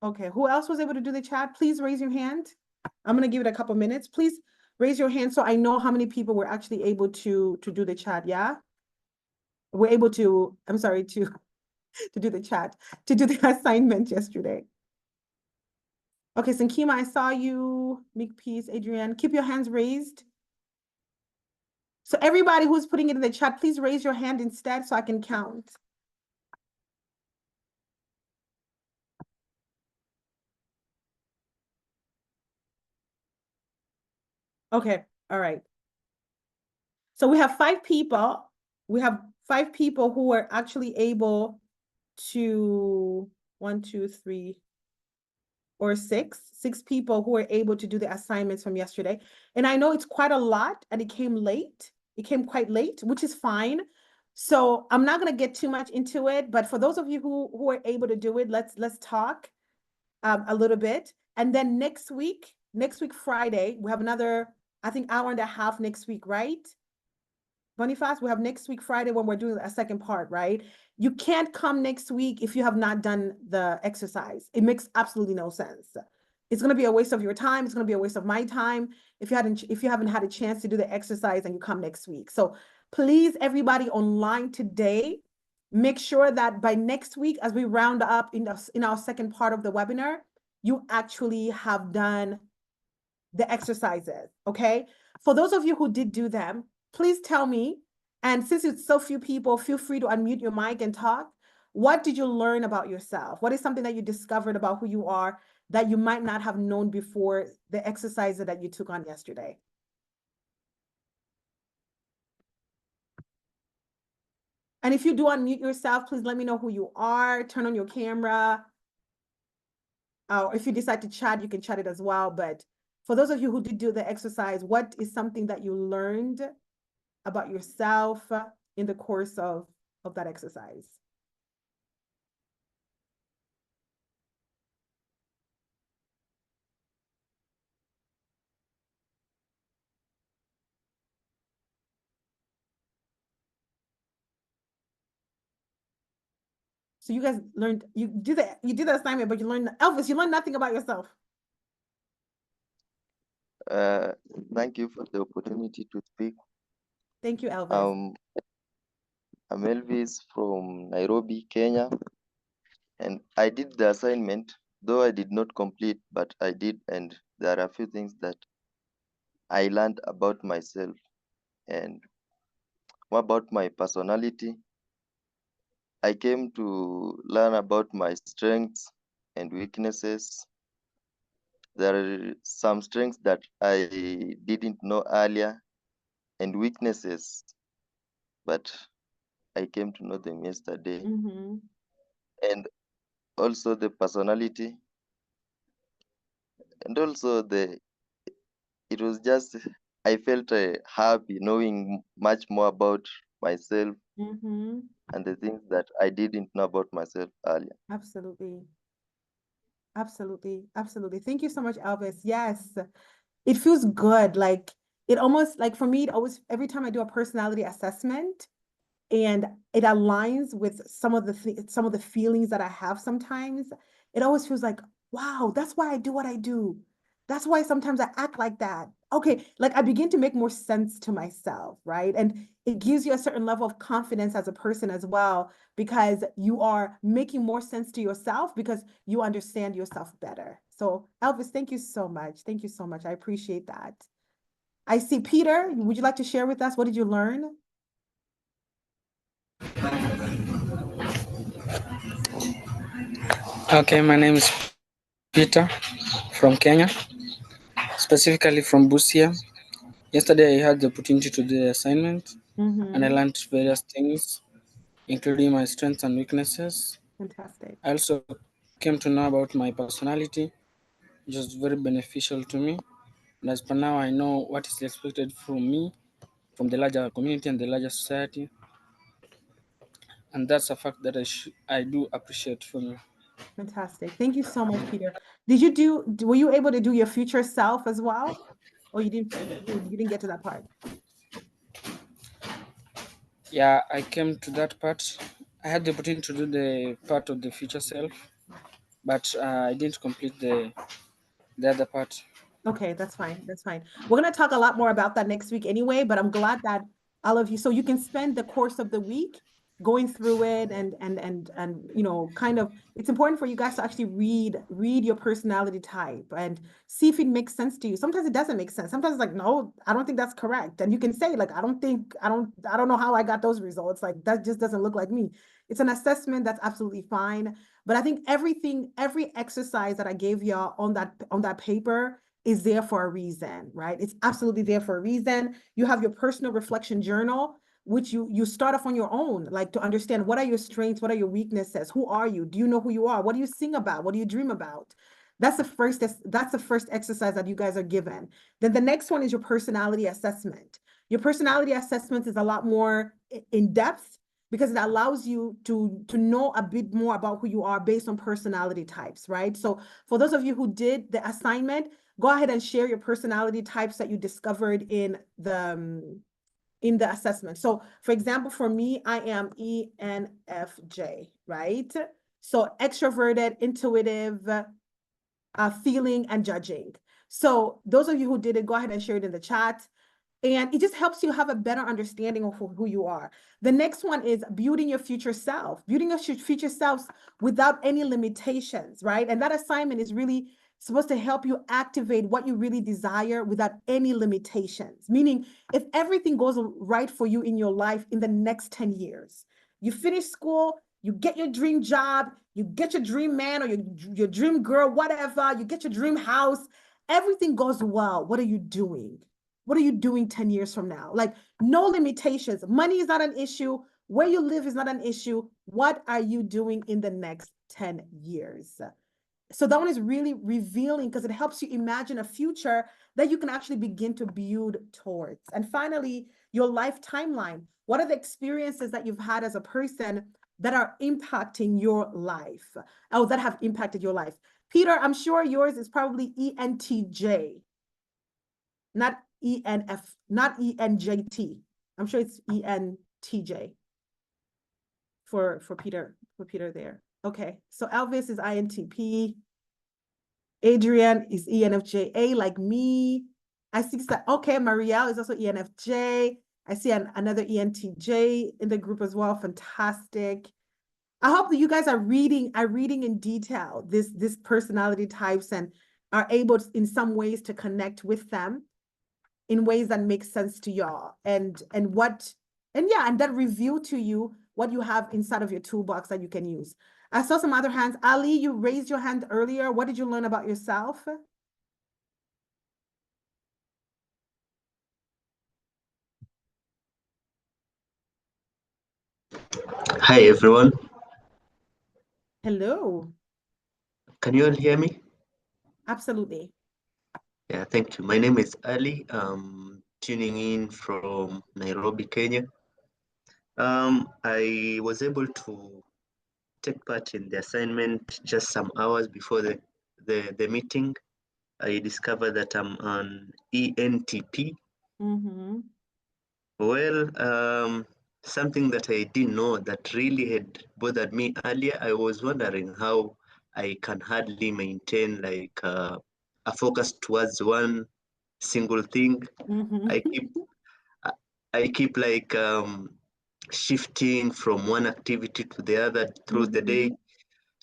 Okay, who else was able to do the chat? Please raise your hand. I'm gonna give it a couple minutes. Please raise your hand so I know how many people were actually able to do the chat, yeah? We're able to, I'm sorry, to do the chat, to do the assignment yesterday. Okay, Sankima, I saw you. Make peace, Adrienne. Keep your hands raised. So everybody who's putting it in the chat, please raise your hand instead so I can count. Okay, all right. So we have 5 people. We have 5 people who were actually able to, 1, 2, 3, or 6 people who were able to do the assignments from yesterday. And I know it's quite a lot and it came late. It came quite late, which is fine. So I'm not going to get too much into it, but for those of you who are able to do it, let's talk a little bit. And then next week Friday, we have another, I think, hour and a half next week, right? Boniface, we have next week Friday when we're doing a second part, right? You can't come next week if you have not done the exercise. It makes absolutely no sense. It's going to be a waste of your time. It's going to be a waste of my time if you haven't had a chance to do the exercise and you come next week. So please, everybody online today, make sure that by next week, as we round up in our second part of the webinar, you actually have done the exercises, okay? For those of you who did do them, please tell me, and since it's so few people, feel free to unmute your mic and talk. What did you learn about yourself? What is something that you discovered about who you are that you might not have known before the exercise that you took on yesterday? And if you do unmute yourself, please let me know who you are. Turn on your camera. Or if you decide to chat, you can chat it as well. But for those of you who did do the exercise, what is something that you learned about yourself in the course of that exercise? So you guys learned, you did the assignment, but you learned, Elvis, you learned nothing about yourself. Uh, Thank you for the opportunity to speak. Thank you, Elvis. Um, I'm Elvis from Nairobi, Kenya, and I did the assignment, though I did not complete, but I did, and there are a few things that I learned about myself and about my personality. I came to learn about my strengths and weaknesses. There are some strengths that I didn't know earlier and weaknesses, but I came to know them yesterday. Mm-hmm. And also the personality, and also it was just, I felt happy knowing much more about myself Mm-hmm. and the things that I didn't know about myself earlier. Absolutely. Absolutely. Absolutely. Thank you so much, Elvis. Yes. It feels good. Like it almost like for me, it always every time I do a personality assessment, and it aligns with some of the feelings that I have sometimes, it always feels like, wow, that's why I do what I do. That's why sometimes I act like that. Okay, like I begin to make more sense to myself, right? And it gives you a certain level of confidence as a person as well, because you are making more sense to yourself because you understand yourself better. So, Elvis, thank you so much. Thank you so much. I appreciate that. I see Peter. Would you like to share with us? What did you learn? Okay, my name is Peter from Kenya, specifically from Busia. Yesterday, I had the opportunity to do the assignment and I Mm-hmm. learned various things, including my strengths and weaknesses. Fantastic. I also came to know about my personality, which was very beneficial to me. And as per now, I know what is expected from me, from the larger community and the larger society. And that's a fact that I do appreciate from you. Fantastic. Thank you so much, Peter. Were you able to do your future self as well? Or you didn't get to that part? Yeah, I came to that part. I had the opportunity to do the part of the future self, but I didn't complete the other part. Okay, that's fine. That's fine. We're going to talk a lot more about that next week anyway, but I'm glad that all of you, so you can spend the course of the week going through it and kind of, it's important for you guys to actually read your personality type and see if it makes sense to you. Sometimes it doesn't make sense. Sometimes it's like, no, I don't think that's correct. And you can say like, I don't know how I got those results. Like that just doesn't look like me. It's an assessment that's absolutely fine. But I think every exercise that I gave y'all on that paper is there for a reason, right? It's absolutely there for a reason. You have your personal reflection journal, which you start off on your own, like to understand what are your strengths, what are your weaknesses, who are you? Do you know who you are? What do you sing about? What do you dream about? That's the first exercise that you guys are given. Then the next one is your personality assessment. Your personality assessment is a lot more in depth because it allows you to know a bit more about who you are based on personality types, right? So for those of you who did the assignment, go ahead and share your personality types that you discovered in the assessment. So for example, for me, I am ENFJ, right? So extroverted, intuitive, feeling, and judging. So those of you who did it, go ahead and share it in the chat. And it just helps you have a better understanding of who you are. The next one is building your future self, building your future selves without any limitations, right? And that assignment is really supposed to help you activate what you really desire without any limitations. Meaning, if everything goes right for you in your life in the next 10 years, you finish school, you get your dream job, you get your dream man or your dream girl, whatever, you get your dream house, everything goes well. What are you doing? What are you doing 10 years from now? Like, no limitations. Money is not an issue. Where you live is not an issue. What are you doing in the next 10 years? So that one is really revealing because it helps you imagine a future that you can actually begin to build towards. And finally, your life timeline. What are the experiences that you've had as a person that are impacting your life? Oh, that have impacted your life. Peter, I'm sure yours is probably ENTJ, not ENF, not ENJT. I'm sure it's ENTJ for Peter there. Okay, so Elvis is INTP. Adrian is ENFJA like me. I see, okay, Marielle is also ENFJ. I see another ENTJ in the group as well. Fantastic. I hope that you guys are reading in detail this personality types and are able to, in some ways, to connect with them in ways that make sense to y'all and that reveal to you what you have inside of your toolbox that you can use. I saw some other hands. Ali, you raised your hand earlier. What did you learn about yourself? Hi everyone. Hello. Can you all hear me? Absolutely. Yeah, thank you. My name is Ali. Tuning in from Nairobi, Kenya. I was able to take part in the assignment just some hours before the meeting. I discovered that I'm an ENTP. Mm-hmm. Well, something that I didn't know that really had bothered me earlier, I was wondering how I can hardly maintain like a focus towards one single thing. Mm-hmm. I keep I keep like shifting from one activity to the other through the day.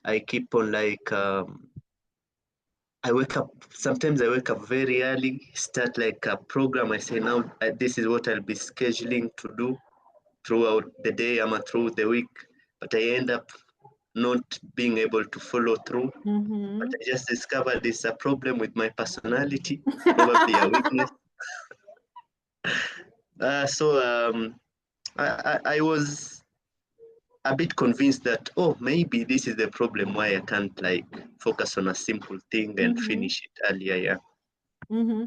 I keep on like I wake up, sometimes I wake up very early, start like a program. I say now this is what I'll be scheduling to do throughout the day through the week, but I end up not being able to follow through. Mm-hmm. But I just discovered it's a problem with my personality, probably a weakness. So I was a bit convinced that, oh, maybe this is the problem why I can't like focus on a simple thing and finish it earlier. Yeah. Mm-hmm.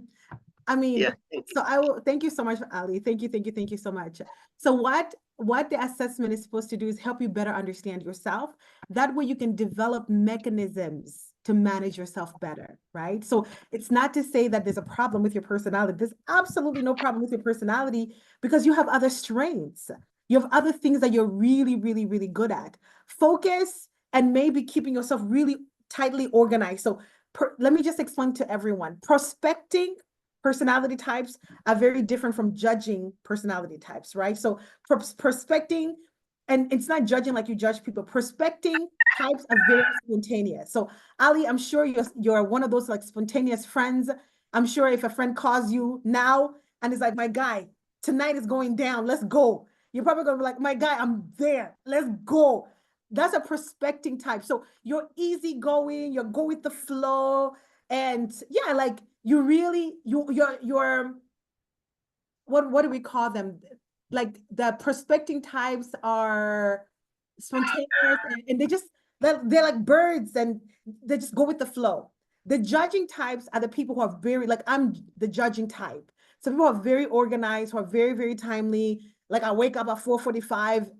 I mean, Yeah. so I will thank you so much, Ali. Thank you so much. So what the assessment is supposed to do is help you better understand yourself. That way you can develop mechanisms to manage yourself better, right? So it's not to say that there's a problem with your personality. There's absolutely no problem with your personality because you have other strengths. You have other things that you're really, really, really good at. Focus and maybe keeping yourself really tightly organized. So let me just explain to everyone. Prospecting personality types are very different from judging personality types, right? So prospecting, and it's not judging like you judge people. Prospecting types are very spontaneous. So Ali, I'm sure you're one of those like spontaneous friends. I'm sure if a friend calls you now and is like, my guy, tonight is going down, let's go. You're probably gonna be like, my guy, I'm there, let's go. That's a prospecting type. So you're easygoing, you're go with the flow, and yeah, like you really you're what do we call them? Like the prospecting types are spontaneous and they're like birds and they just go with the flow. The judging types are the people who are very like I'm the judging type. So people are very organized, who are very, very timely. Like I wake up at 4:45,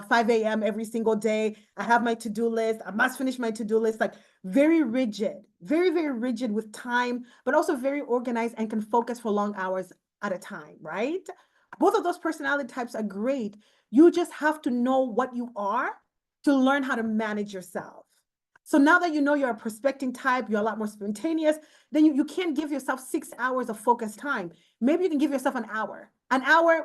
5 a.m. every single day. I have my to-do list. I must finish my to-do list. Like very rigid, very, very rigid with time, but also very organized and can focus for long hours at a time, right? Both of those personality types are great. You just have to know what you are to learn how to manage yourself. So now that you know you're a prospecting type, you're a lot more spontaneous, then you can't give yourself 6 hours of focused time. Maybe you can give yourself an hour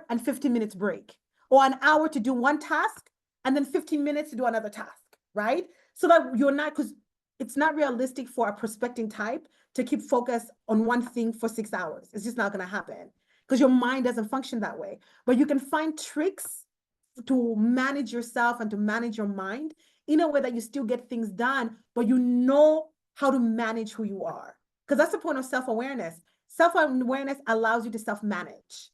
and 15 minutes break, or an hour to do one task and then 15 minutes to do another task, right? So that you're not, because it's not realistic for a prospecting type to keep focused on one thing for 6 hours. It's just not going to happen because your mind doesn't function that way. But you can find tricks to manage yourself and to manage your mind in a way that you still get things done, but you know how to manage who you are. Because that's the point of self-awareness. Self-awareness allows you to self-manage.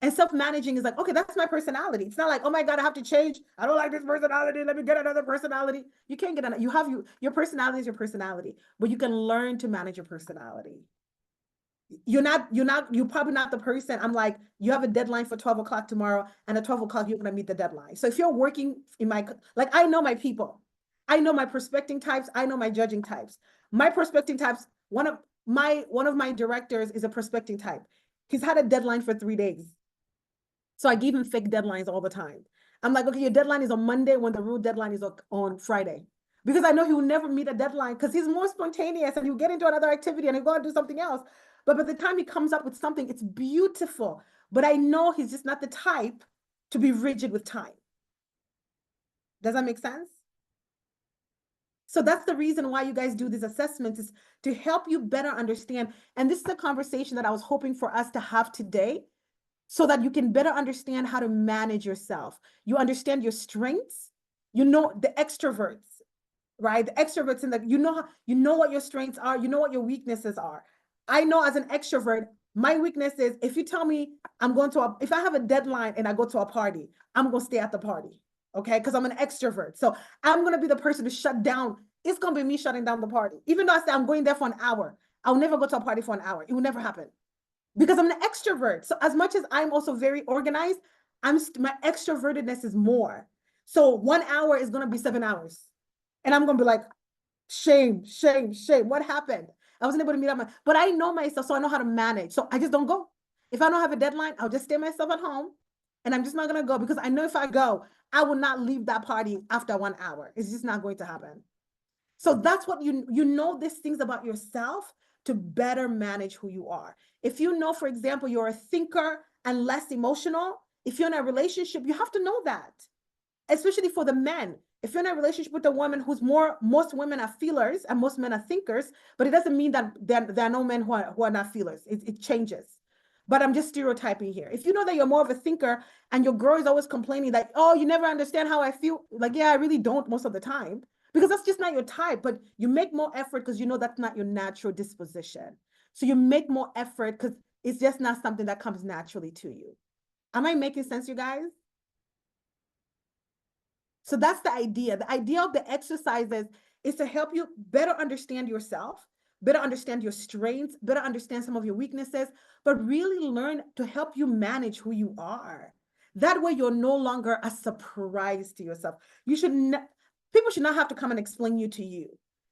And self-managing is like, okay, that's my personality. It's not like, oh my God, I have to change. I don't like this personality. Let me get another personality. You can't get another. Your personality is your personality, but you can learn to manage your personality. You're probably not the person. I'm like, you have a deadline for 12 o'clock tomorrow, and at 12 o'clock, you're going to meet the deadline. So if you're working like, I know my people, I know my prospecting types, I know my judging types. My prospecting types, one of my directors is a prospecting type. He's had a deadline for 3 days. So I give him fake deadlines all the time. I'm like, okay, your deadline is on Monday when the real deadline is on Friday. Because I know he will never meet a deadline because he's more spontaneous and he'll get into another activity and he'll go and do something else. But by the time he comes up with something, it's beautiful. But I know he's just not the type to be rigid with time. Does that make sense? So that's the reason why you guys do these assessments, is to help you better understand. And this is a conversation that I was hoping for us to have today, so that you can better understand how to manage yourself. You understand your strengths, you know, the extroverts, right? The extroverts, and you know what your strengths are, you know what your weaknesses are. I know as an extrovert, my weakness is if you tell me if I have a deadline and I go to a party, I'm gonna stay at the party, okay? Because I'm an extrovert. So I'm gonna be the person to shut down. It's gonna be me shutting down the party. Even though I say I'm going there for an hour, I'll never go to a party for an hour. It will never happen because I'm an extrovert. So as much as I'm also very organized, my extrovertedness is more. So 1 hour is gonna be 7 hours. And I'm gonna be like, shame, shame, shame. What happened? I wasn't able to meet up but I know myself, so I know how to manage. So I just don't go. If I don't have a deadline, I'll just stay myself at home. And I'm just not gonna go, because I know if I go, I will not leave that party after 1 hour. It's just not going to happen. So that's what you know these things about yourself to better manage who you are. If you know, for example, you're a thinker and less emotional, if you're in a relationship, you have to know that, especially for the men. If you're in a relationship with a woman most women are feelers and most men are thinkers, but it doesn't mean that there are no men who are not feelers. It changes. But I'm just stereotyping here. If you know that you're more of a thinker and your girl is always complaining that, oh, you never understand how I feel. Like, yeah, I really don't most of the time, because that's just not your type. But you make more effort because you know that's not your natural disposition. So you make more effort because it's just not something that comes naturally to you. Am I making sense, you guys? So that's the idea. The idea of the exercises is to help you better understand yourself, better understand your strengths, better understand some of your weaknesses, but really learn to help you manage who you are. That way you're no longer a surprise to yourself. People should not have to come and explain you to you.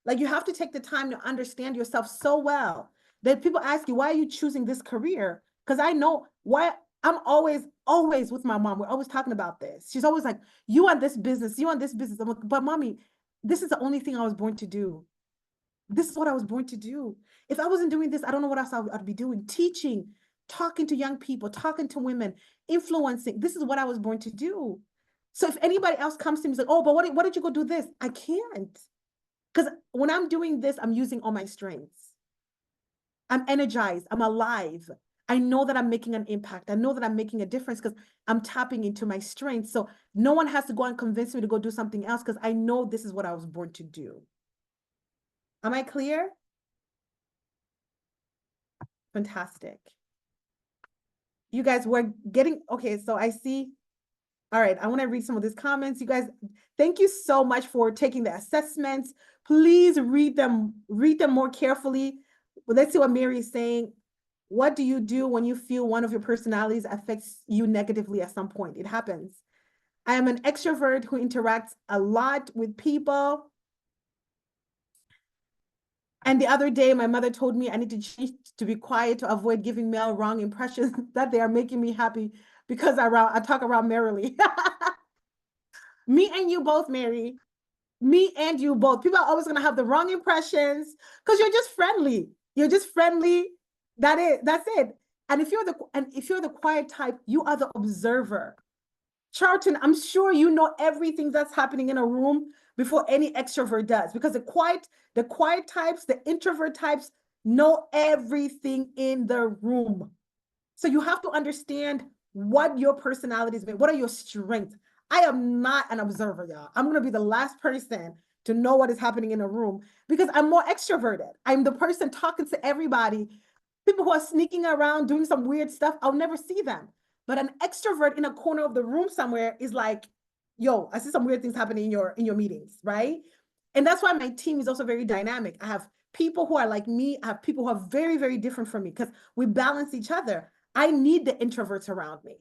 Like, you have to take the time to understand yourself so well that people ask you, why are you choosing this career? Because I know why. I'm always with my mom. We're always talking about this. She's always like, you want this business, you want this business. I'm like, but mommy, this is the only thing I was born to do. This is what I was born to do. If I wasn't doing this, I don't know what else I'd be doing. Teaching, talking to young people, talking to women, influencing. This is what I was born to do. So if anybody else comes to me and says, oh, but what did you go do this? I can't. Because when I'm doing this, I'm using all my strengths. I'm energized. I'm alive. I know that I'm making an impact. I know that I'm making a difference because I'm tapping into my strengths. So no one has to go and convince me to go do something else, because I know this is what I was born to do. Am I clear? Fantastic. You guys were getting, okay, so I see. All right, I want to read some of these comments. You guys, thank you so much for taking the assessments. Please read them more carefully. Well, let's see what Mary is saying. What do you do when you feel one of your personalities affects you negatively at some point? It happens. I am an extrovert who interacts a lot with people. And the other day, my mother told me I need to change to be quiet to avoid giving male wrong impressions that they are making me happy because I talk around merrily. Me and you both, Mary. Me and you both. People are always going to have the wrong impressions because you're just friendly. You're just friendly. That's it. And if you're the quiet type, you are the observer. Charlton, I'm sure you know everything that's happening in a room before any extrovert does, because the quiet types, the introvert types know everything in the room. So you have to understand what your personality is, what are your strengths. I am not an observer, y'all. I'm going to be the last person to know what is happening in a room because I'm more extroverted. I'm the person talking to everybody. People who are sneaking around doing some weird stuff, I'll never see them. But an extrovert in a corner of the room somewhere is like, yo, I see some weird things happening in your meetings, right? And that's why my team is also very dynamic. I have people who are like me. I have people who are very, very different from me because we balance each other. I need the introverts around me.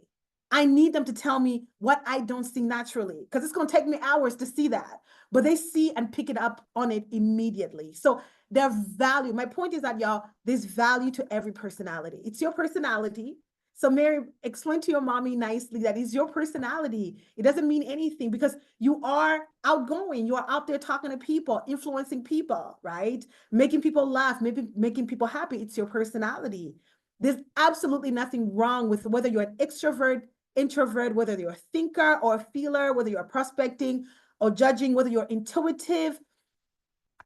I need them to tell me what I don't see naturally, because it's going to take me hours to see that. But they see and pick it up on it immediately. So their value, my point is that, y'all, there's value to every personality. It's your personality. So Mary, explain to your mommy nicely that is your personality. It doesn't mean anything because you are outgoing. You are out there talking to people, influencing people, right? Making people laugh, maybe making people happy. It's your personality. There's absolutely nothing wrong with whether you're an extrovert, introvert, whether you're a thinker or a feeler, whether you're prospecting or judging, whether you're intuitive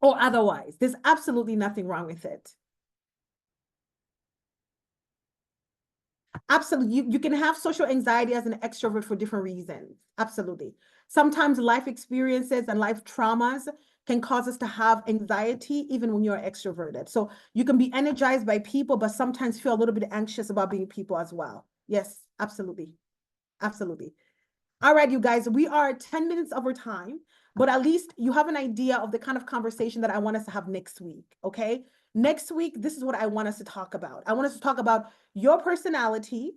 or otherwise. There's absolutely nothing wrong with it. Absolutely. You can have social anxiety as an extrovert for different reasons. Absolutely. Sometimes life experiences and life traumas can cause us to have anxiety even when you're extroverted. So you can be energized by people, but sometimes feel a little bit anxious about being people as well. Yes, absolutely. Absolutely. All right, you guys, we are 10 minutes over time, but at least you have an idea of the kind of conversation that I want us to have next week, okay? Next week, this is what I want us to talk about. I want us to talk about your personality.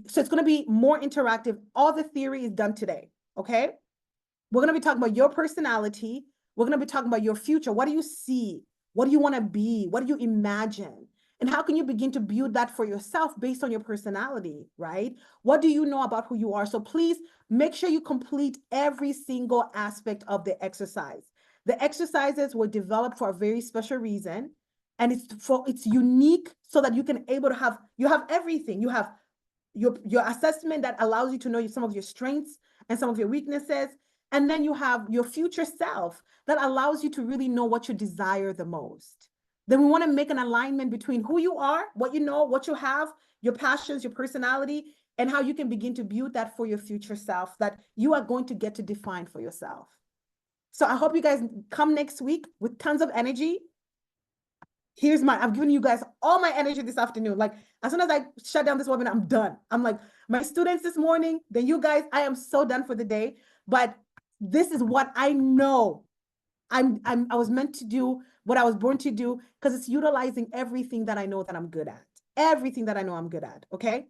So it's going to be more interactive. All the theory is done today, okay? We're going to be talking about your personality. We're going to be talking about your future. What do you see? What do you want to be? What do you imagine? And how can you begin to build that for yourself based on your personality, right? What do you know about who you are? So please make sure you complete every single aspect of the exercise. The exercises were developed for a very special reason. And it's unique so that you can able to have, you have everything. You have your assessment that allows you to know some of your strengths and some of your weaknesses. And then you have your future self that allows you to really know what you desire the most. Then we want to make an alignment between who you are, what you know, what you have, your passions, your personality, and how you can begin to build that for your future self that you are going to get to define for yourself. So I hope you guys come next week with tons of energy. I've given you guys all my energy this afternoon. Like as soon as I shut down this webinar, I'm done. I'm like my students this morning, then you guys, I am so done for the day. But this is what I know I was meant to do, what I was born to do, because it's utilizing everything that I know that I'm good at. Everything that I know I'm good at, okay?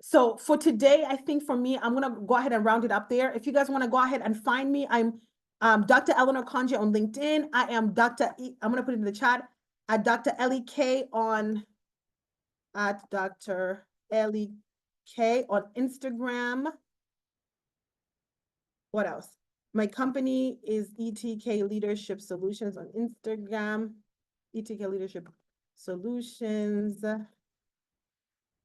So for today, I think for me, I'm gonna go ahead and round it up there. If you guys wanna go ahead and find me, I'm Dr. Eleanor Khonje on LinkedIn. I am I'm gonna put it in the chat, at Dr. Ellie K at Dr. Ellie K on Instagram. What else? My company is ETK Leadership Solutions on Instagram, ETK Leadership Solutions.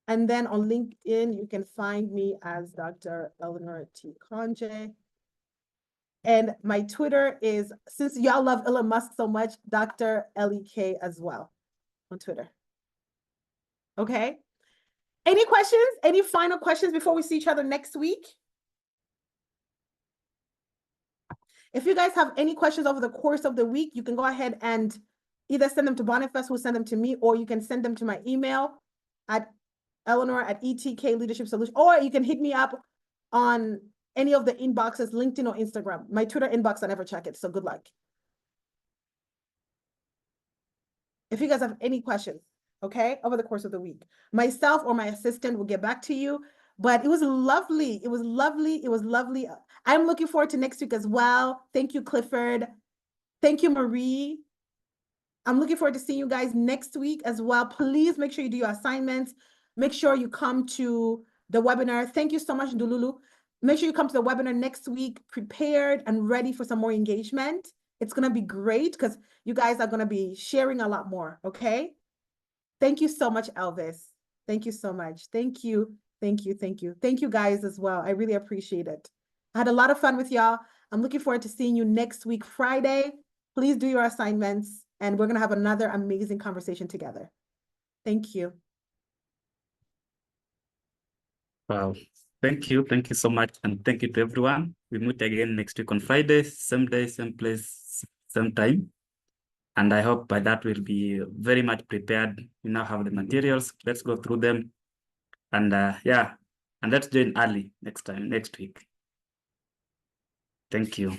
And then on LinkedIn, you can find me as Dr. Eleanor T. Khonje. And my Twitter is, since y'all love Elon Musk so much, Dr. Ellie K as well on Twitter. Okay. Any questions? Any final questions before we see each other next week? If you guys have any questions over the course of the week, you can go ahead and either send them to Boniface, who send them to me, or you can send them to my email at Eleanor at ETK Leadership Solution, or you can hit me up on any of the inboxes, LinkedIn or Instagram. My Twitter inbox, I never check it, so good luck. If you guys have any questions, okay, over the course of the week, myself or my assistant will get back to you. But it was lovely. It was lovely. It was lovely. I'm looking forward to next week as well. Thank you, Clifford. Thank you, Marie. I'm looking forward to seeing you guys next week as well. Please make sure you do your assignments. Make sure you come to the webinar. Thank you so much, Dululu. Make sure you come to the webinar next week, prepared and ready for some more engagement. It's going to be great because you guys are going to be sharing a lot more, okay? Thank you so much, Elvis. Thank you so much. Thank you. Thank you. Thank you. Thank you guys as well. I really appreciate it. I had a lot of fun with y'all. I'm looking forward to seeing you next week, Friday. Please do your assignments, and we're going to have another amazing conversation together. Thank you. Wow. Thank you. Thank you so much. And thank you to everyone. We meet again next week on Friday, same day, same place, same time. And I hope by that we'll be very much prepared. We now have the materials. Let's go through them. And yeah, and let's join early next week. Thank you.